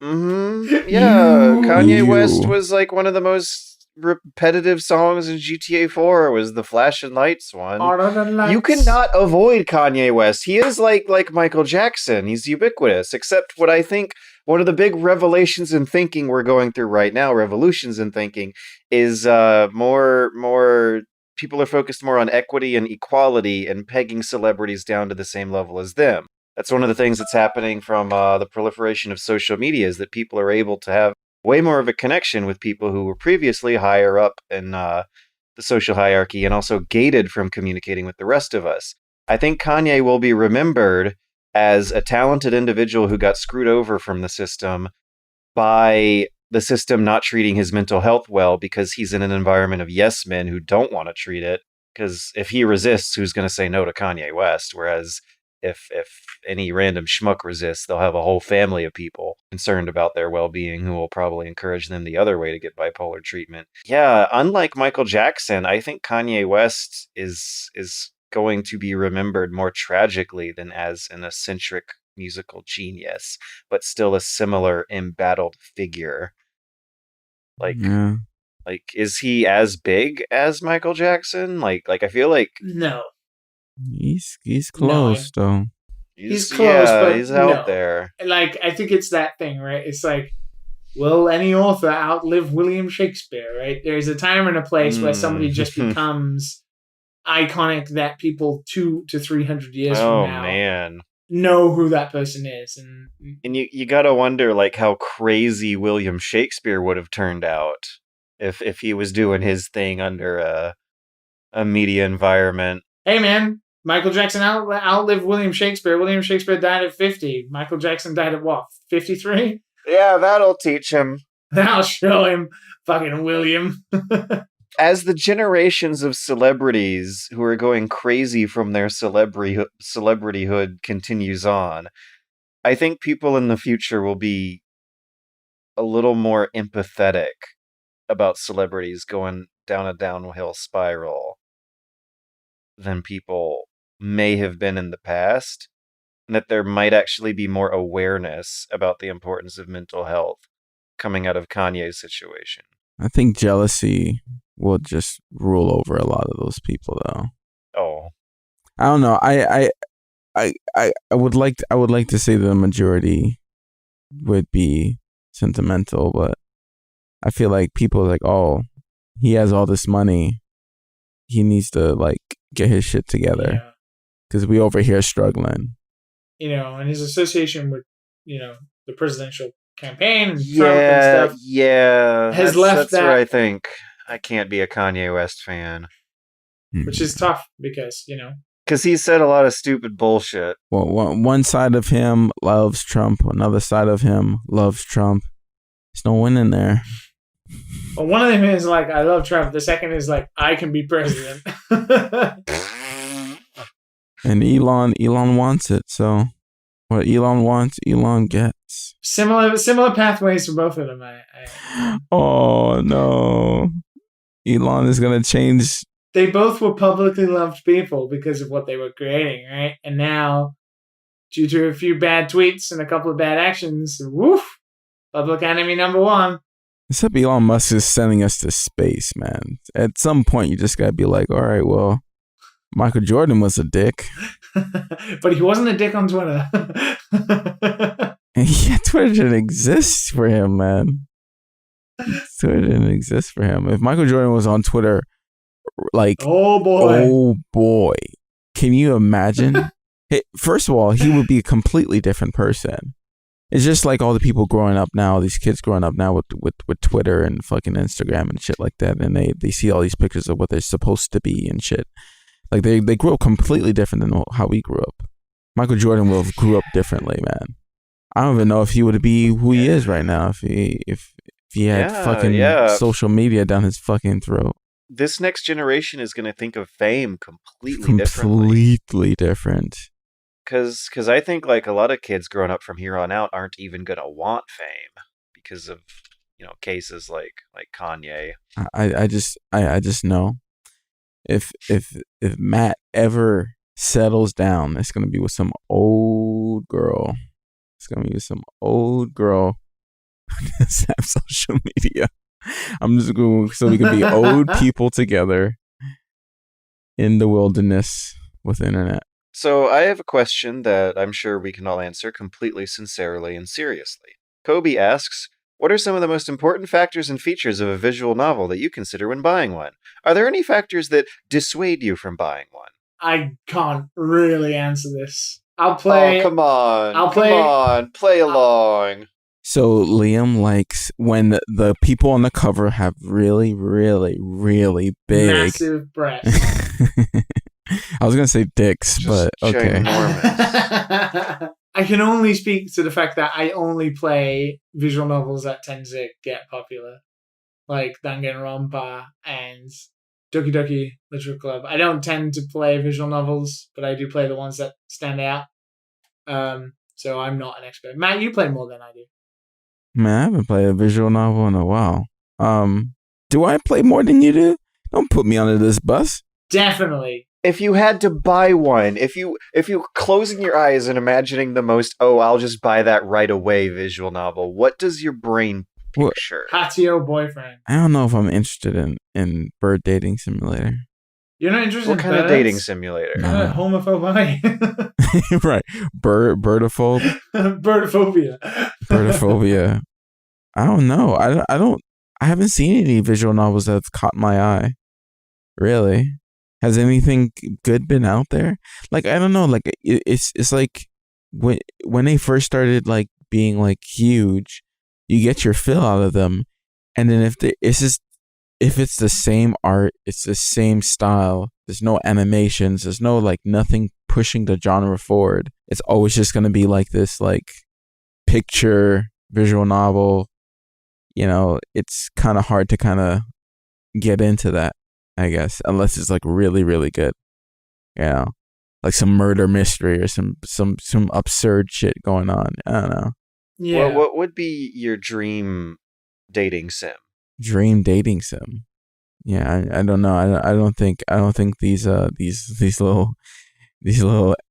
Mm-hmm. Yeah, Kanye West was like one of the most repetitive songs in GTA 4. It was the Flashing Lights one. Lights. You cannot avoid Kanye West. He is like Michael Jackson. He's ubiquitous. Except what I think one of the big revelations in thinking we're going through right now, revolutions in thinking, is more people are focused more on equity and equality and pegging celebrities down to the same level as them. That's one of the things that's happening from the proliferation of social media, is that people are able to have way more of a connection with people who were previously higher up in the social hierarchy and also gated from communicating with the rest of us. I think Kanye will be remembered as a talented individual who got screwed over from the system by the system not treating his mental health well because he's in an environment of yes men who don't want to treat it. Because if he resists, who's going to say no to Kanye West? Whereas if any random schmuck resists, they'll have a whole family of people concerned about their well-being who will probably encourage them the other way to get bipolar treatment. Yeah, unlike Michael Jackson, I think Kanye West is going to be remembered more tragically than as an eccentric musical genius, but still a similar embattled figure. Like, Yeah. like, is he as big as Michael Jackson? Like I feel like No. He's close though. He's close, but he's out there. Like, I think it's that thing, right? It's like, will any author outlive William Shakespeare, right? There's a time and a place where somebody just becomes iconic that people 200 to 300 years from now know who that person is. And you gotta wonder, like, how crazy William Shakespeare would have turned out if he was doing his thing under a media environment. Hey, man, Michael Jackson outlived William Shakespeare. William Shakespeare died at 50. Michael Jackson died at what, 53? Yeah, that'll teach him. That'll show him, fucking William. As the generations of celebrities who are going crazy from their celebrityhood continues on, I think people in the future will be a little more empathetic about celebrities going down a downhill spiral than people may have been in the past, and that there might actually be more awareness about the importance of mental health coming out of Kanye's situation. I think jealousy will just rule over a lot of those people, though. Oh, I don't know. I would like to say the majority would be sentimental, but I feel like people are like, oh, he has all this money, he needs to like get his shit together because we over here struggling. And his association with the presidential campaign and Trump and stuff. Yeah, has left that. Where I think I can't be a Kanye West fan, which is tough because because he said a lot of stupid bullshit. Well, one side of him loves Trump, another side of him loves Trump. There's no winning there. Well, one of them is like, I love Trump. The second is like, I can be president. And Elon wants it, so what Elon wants, Elon gets. Similar pathways for both of them. Oh no, Elon is gonna change. They both were publicly loved people because of what they were creating, right? And now, due to a few bad tweets and a couple of bad actions, woof, public enemy number one. Except Elon Musk is sending us to space, man. At some point, you just gotta be like, all right, well, Michael Jordan was a dick. But he wasn't a dick on Twitter. Yeah, Twitter didn't exist for him, man. Twitter didn't exist for him. If Michael Jordan was on Twitter, like, oh boy, can you imagine? First of all, he would be a completely different person. It's just like all the people growing up now, these kids growing up now with Twitter and fucking Instagram and shit like that, and they see all these pictures of what they're supposed to be and shit. Like they grew up completely different than how we grew up. Michael Jordan will have grew up differently, man. I don't even know if he would be who he is right now if he had social media down his fucking throat. This next generation is going to think of fame completely different. Because I think like a lot of kids growing up from here on out aren't even going to want fame because of cases like Kanye. I just know if Matt ever settles down, it's gonna be with some old girl. It's gonna be with some old girl. Just have social media. I'm just going so we can be old people together in the wilderness with the internet. So I have a question that I'm sure we can all answer completely sincerely and seriously. Kobe asks, what are some of the most important factors and features of a visual novel that you consider when buying one? Are there any factors that dissuade you from buying one? I can't really answer this. I'll play. Oh, come on. Play along. So Liam likes when the people on the cover have really, really, really big, massive breasts. I was gonna say dicks, Just but okay. ginormous. I can only speak to the fact that I only play visual novels that tend to get popular, like Danganronpa and Doki Doki Literature Club. I don't tend to play visual novels, but I do play the ones that stand out. So I'm not an expert. Matt, you play more than I do. Man, I haven't played a visual novel in a while. Do I play more than you do? Don't put me under this bus. Definitely. If you had to buy one, if you closing your eyes and imagining the most, I'll just buy that right away visual novel, what does your brain picture? Patio Boyfriend. I don't know if I'm interested in Bird Dating Simulator. You're not interested What in kind of dating simulator? Homophobe. Right. Birdophobe? Birdophobia. Birdophobia. I don't know. I haven't seen any visual novels that's caught my eye. Really? Has anything good been out there? Like, I don't know. Like, it's like when they first started like being like huge, you get your fill out of them, and then if it's the same art, it's the same style. There's no animations. There's no like nothing pushing the genre forward. It's always just gonna be like this like picture visual novel. You know, it's kind of hard to kind of get into that, I guess, unless it's like really, really good. You know, like some murder mystery or some absurd shit going on. I don't know. Yeah. What would be your dream dating sim? Dream dating sim. Yeah, I don't know. I don't think these little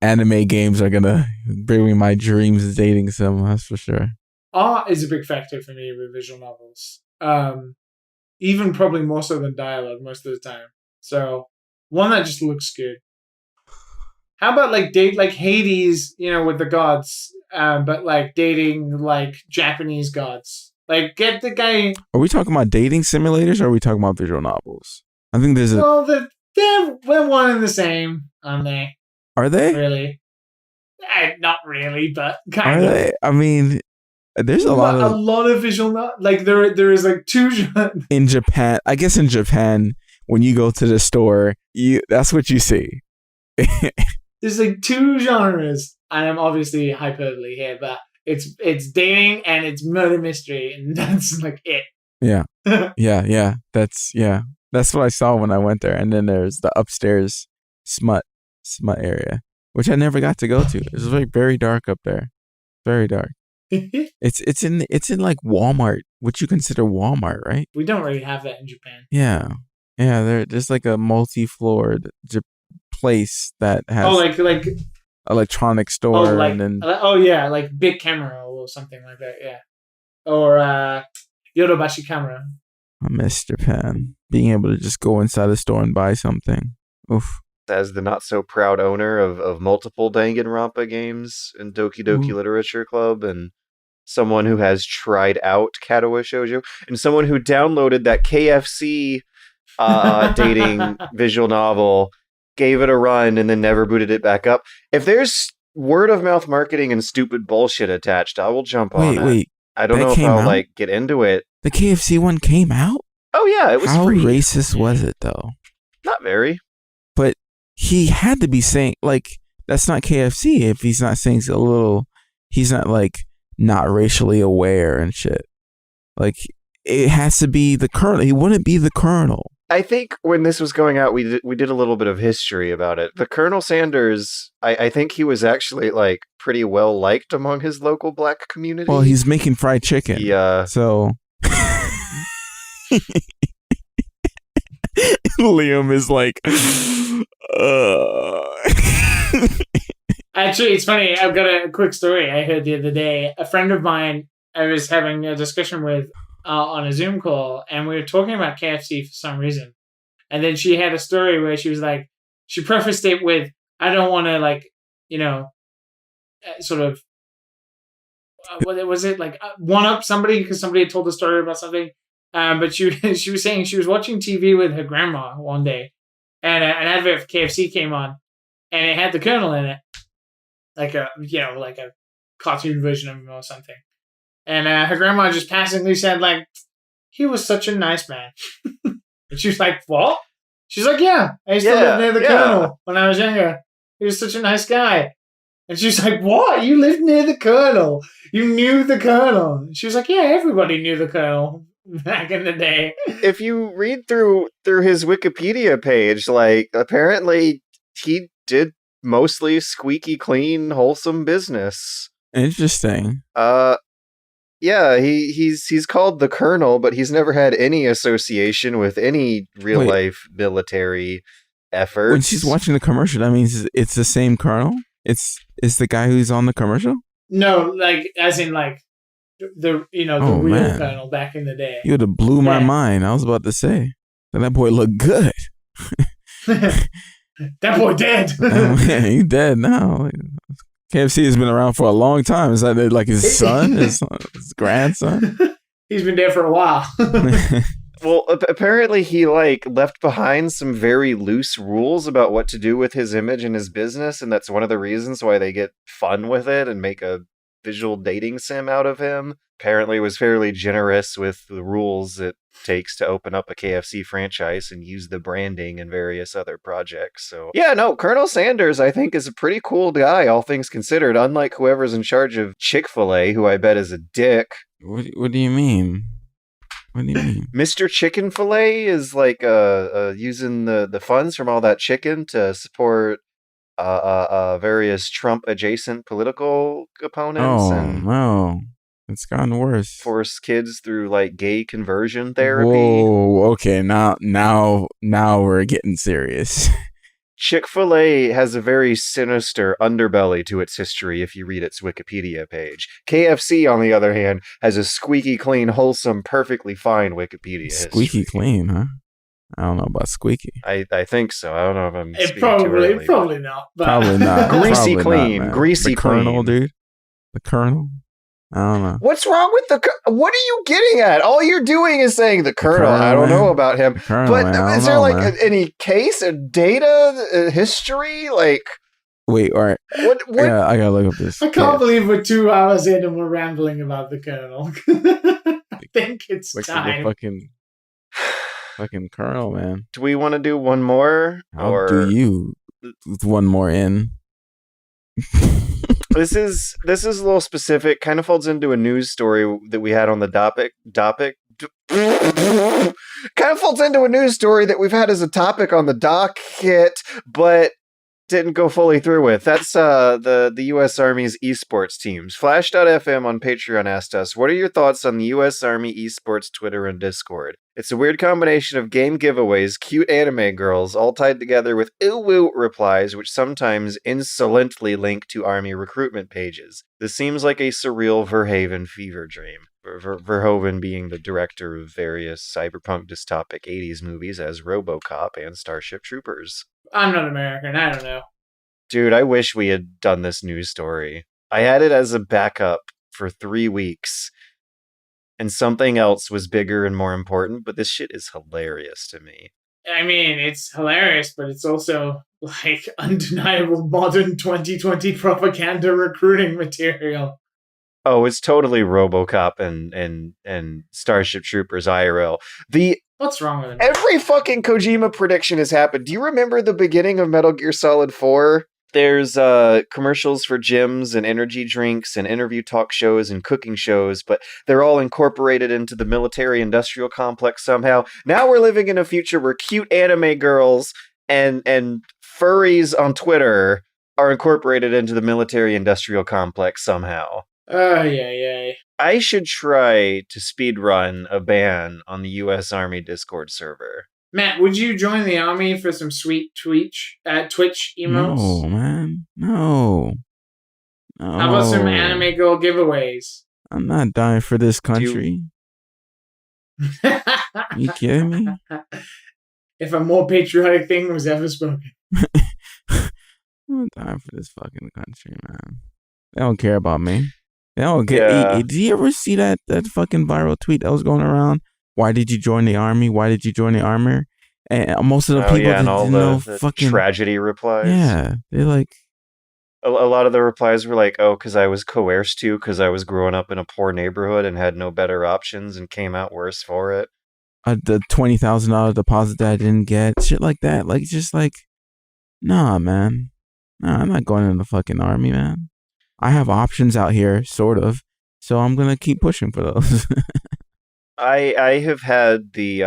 anime games are gonna bring me my dreams dating sim. That's for sure. Art is a big factor for me with visual novels. Even probably more so than dialogue most of the time. So one that just looks good. How about like date like Hades, with the gods, but like dating like Japanese gods. Like get the guy. Are we talking about dating simulators or are we talking about visual novels? I think there's Well, they're one and the same, aren't they? Are they? Really? Not really, but kind Are of. they? I mean, there's a lot of visual like there is like two in Japan. I guess in Japan, when you go to the store, that's what you see. There's like two genres, and I'm obviously hyperbole here, but it's dating and it's murder mystery, and that's like it. Yeah. Yeah. That's what I saw when I went there. And then there's the upstairs smut area, which I never got to go to. It was like very dark up there. Very dark. It's in like Walmart, which you consider Walmart, right? We don't really have that in Japan. Yeah. There's like a multi-floored place that has like electronic store, and then like Big Camera or something like that, yeah, or Yodobashi Camera. I miss Japan, being able to just go inside a store and buy something. Oof. As the not so proud owner of multiple Danganronpa games and Doki Doki Literature Club, and someone who has tried out Katawa Shoujo, and someone who downloaded that KFC dating visual novel, gave it a run, and then never booted it back up. If there's word of mouth marketing and stupid bullshit attached, I will jump on it. Wait. I don't know if I'll like get into it. The KFC one came out? Oh yeah, it was How free. racist was it though? Not very. But he had to be saying like that's not KFC if he's not saying he's not like not racially aware and shit. Like it has to be the Colonel. He wouldn't be the Colonel. I think when this was going out, we did a little bit of history about it. The Colonel Sanders, I think he was actually like pretty well liked among his local black community. Well, he's making fried chicken. Yeah. So Liam is like, Actually, it's funny. I've got a quick story I heard the other day. A friend of mine I was having a discussion with on a Zoom call, and we were talking about KFC for some reason. And then she had a story where she was like, she prefaced it with, I don't want to like, sort of, what was it, like one up somebody because somebody had told a story about something. But she was saying she was watching TV with her grandma one day, and an advert for KFC came on, and it had the Colonel in it, like a cartoon version of him or something. And her grandma just passingly said, like, he was such a nice man. And she was like, what? She's like, yeah, I used to live near the Colonel when I was younger. He was such a nice guy. And she's like, what? You lived near the Colonel? You knew the Colonel? She was like, yeah, everybody knew the Colonel back in the day. If you read through his Wikipedia page, like, apparently he did mostly squeaky clean, wholesome business. Interesting. Yeah, he's called the Colonel, but he's never had any association with any real life military efforts. When she's watching the commercial, that means it's the same Colonel? It's the guy who's on the commercial? No, like as in like the real Colonel back in the day. You would have blew my mind. I was about to say that boy looked good. That boy dead. Oh, man, he dead now. KFC has been around for a long time. Is that like his son, his grandson? He's been there for a while. Well, apparently he like left behind some very loose rules about what to do with his image and his business, and that's one of the reasons why they get fun with it and make a visual dating sim out of him. Apparently was fairly generous with the rules it takes to open up a KFC franchise and use the branding and various other projects. So yeah, no, Colonel Sanders I think is a pretty cool guy, all things considered, unlike whoever's in charge of Chick-fil-A, who I bet is a dick. What do you mean? What do you mean? Mr. Chicken Filet is like using the funds from all that chicken to support various Trump adjacent political opponents. Oh, and no. It's gotten worse. Force kids through like gay conversion therapy. Whoa, okay, now we're getting serious. Chick-fil-A has a very sinister underbelly to its history if you read its Wikipedia page. KFC, on the other hand, has a squeaky clean, wholesome, perfectly fine Wikipedia Squeaky history. Clean, huh? I don't know about squeaky. I think so. I don't know if I'm speaking probably, too early. Probably not. But Probably not. Greasy Probably clean. not, Greasy the Colonel, clean. dude. The Colonel? I don't know. What's wrong with what are you getting at? All you're doing is saying the Colonel. I don't know about him. But is there like any case of data history? Like, wait, all right. What? Yeah, I gotta look up this. I can't believe we're 2 hours in and we're rambling about the Colonel. I think it's like time. The fucking Colonel, man. Do we want to do one more? How do you with one more in? This is a little specific. Kind of folds into a news story that we had on the topic. Kind of folds into a news story that we've had as a topic on the docket, but didn't go fully through with. That's the U.S. Army's esports teams. Flash.fm on Patreon asked us, what are your thoughts on the U.S. Army esports Twitter and Discord? It's a weird combination of game giveaways, cute anime girls, all tied together with ooh-woo replies, which sometimes insolently link to Army recruitment pages. This seems like a surreal Verhaven fever dream. Verhoeven being the director of various cyberpunk dystopic 80s movies as RoboCop and Starship Troopers. I'm not American. I don't know. Dude, I wish we had done this news story. I had it as a backup for 3 weeks, and something else was bigger and more important, but this shit is hilarious to me. I mean, it's hilarious, but it's also like undeniable modern 2020 propaganda recruiting material. Oh, it's totally RoboCop and Starship Troopers IRL. What's wrong with it? Every fucking Kojima prediction has happened. Do you remember the beginning of Metal Gear Solid 4? There's commercials for gyms and energy drinks and interview talk shows and cooking shows, but they're all incorporated into the military-industrial complex somehow. Now we're living in a future where cute anime girls and furries on Twitter are incorporated into the military-industrial complex somehow. Yeah. I should try to speedrun a ban on the U.S. Army Discord server. Matt, would you join the army for some sweet Twitch emotes? No, man. No. How about some anime girl giveaways? I'm not dying for this country. You kidding me? If a more patriotic thing was ever spoken. I'm not dying for this fucking country, man. They don't care about me. They don't get. Yeah. Did you ever see that fucking viral tweet that was going around? Why did you join the army? Why did you join the army? And most of the people and all didn't know the fucking tragedy replies. Yeah, they're like a lot of the replies were like, "Oh, because I was coerced to, because I was growing up in a poor neighborhood and had no better options and came out worse for it." the $20,000 deposit that I didn't get, shit like that. Like, just like, nah, man. Nah, I'm not going in the fucking army, man. I have options out here, sort of. So I'm gonna keep pushing for those. I have had the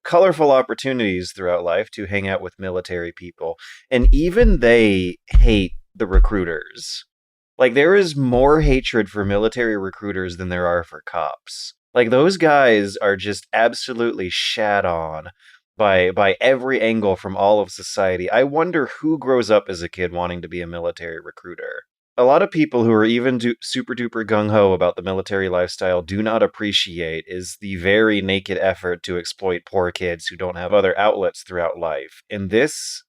colorful opportunities throughout life to hang out with military people, and even they hate the recruiters. Like, there is more hatred for military recruiters than there are for cops. Like, those guys are just absolutely shat on by every angle from all of society. I wonder who grows up as a kid wanting to be a military recruiter. A lot of people who are even super duper gung-ho about the military lifestyle do not appreciate is the very naked effort to exploit poor kids who don't have other outlets throughout life. And this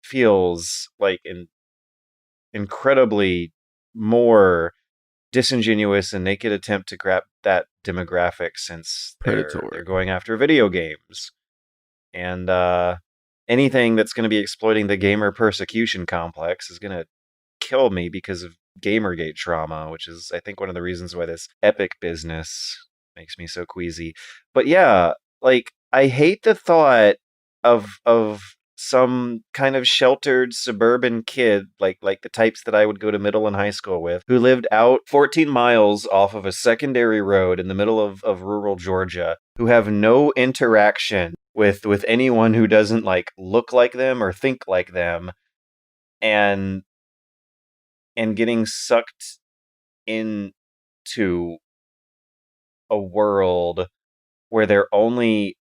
feels like an incredibly more disingenuous and naked attempt to grab that demographic, since they're going after video games. And anything that's going to be exploiting the gamer persecution complex is going to kill me because of Gamergate trauma, which is, I think, one of the reasons why this Epic business makes me so queasy. But yeah, like, I hate the thought of some kind of sheltered suburban kid, like the types that I would go to middle and high school with, who lived out 14 miles off of a secondary road in the middle of rural Georgia, who have no interaction with anyone who doesn't, like, look like them or think like them, and getting sucked into a world where their only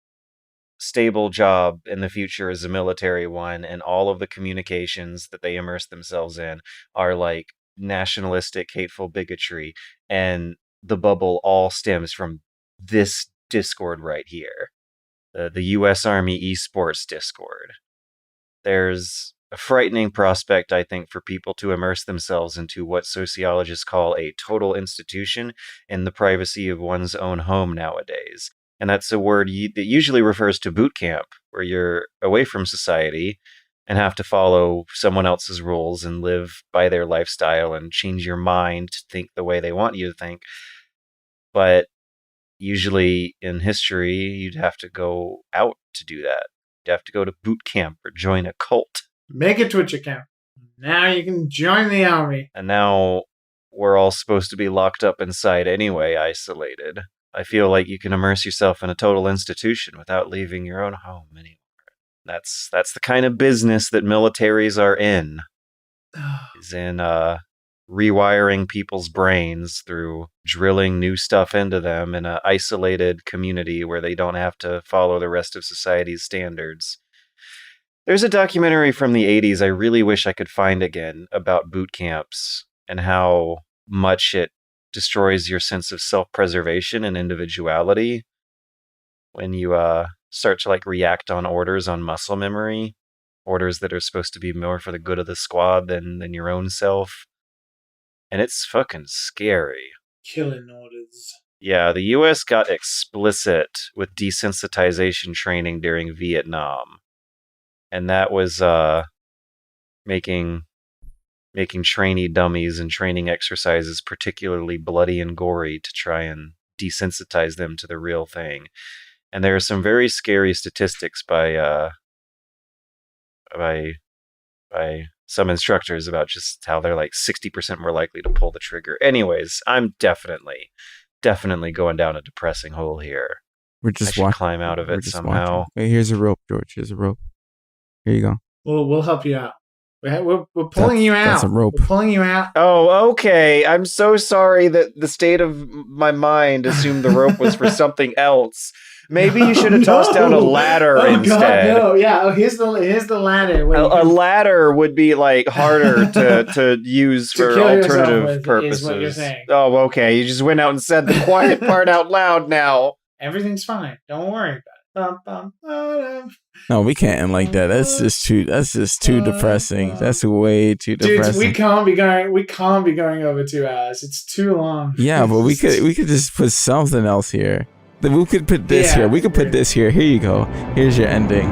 stable job in the future is a military one, and all of the communications that they immerse themselves in are like nationalistic, hateful bigotry, and the bubble all stems from this Discord right here, the U.S. Army esports Discord. There's a frightening prospect, I think, for people to immerse themselves into what sociologists call a total institution in the privacy of one's own home nowadays. And that's a word that usually refers to boot camp, where you're away from society and have to follow someone else's rules and live by their lifestyle and change your mind to think the way they want you to think. But usually in history, you'd have to go out to do that. You'd have to go to boot camp or join a cult. Make a Twitch account. Now you can join the army. And now we're all supposed to be locked up inside anyway, isolated. I feel like you can immerse yourself in a total institution without leaving your own home anymore. That's the kind of business that militaries are in. Is in rewiring people's brains through drilling new stuff into them in an isolated community where they don't have to follow the rest of society's standards. There's a documentary from the 80s I really wish I could find again about boot camps and how much it destroys your sense of self-preservation and individuality when you start to, like, react on orders on muscle memory, orders that are supposed to be more for the good of the squad than your own self. And it's fucking scary. Killing orders. Yeah, the US got explicit with desensitization training during Vietnam. And that was making trainee dummies and training exercises particularly bloody and gory to try and desensitize them to the real thing. And there are some very scary statistics by some instructors about just how they're like 60% more likely to pull the trigger. Anyways, I'm definitely going down a depressing hole here. We're just I should climb out of it somehow. Hey, here's a rope, George. Here's a rope. Here you go. We'll help you out. We're pulling you out. That's a rope. We're pulling you out. Oh, okay. I'm so sorry that the state of my mind assumed the rope was for something else. Maybe you should have tossed down a ladder instead. God, no. Yeah. Here's the ladder. A ladder would be like harder to use for alternative purposes. Is what you're saying. Oh, okay. You just went out and said the quiet part out loud now. Everything's fine. Don't worry about it. No, we can't end like that. That's just too depressing. That's way too depressing. Dude, we can't be going over 2 hours. It's too long. Yeah, but we could just put something else here. We could put this here. We could put this here. Here you go. Here's your ending.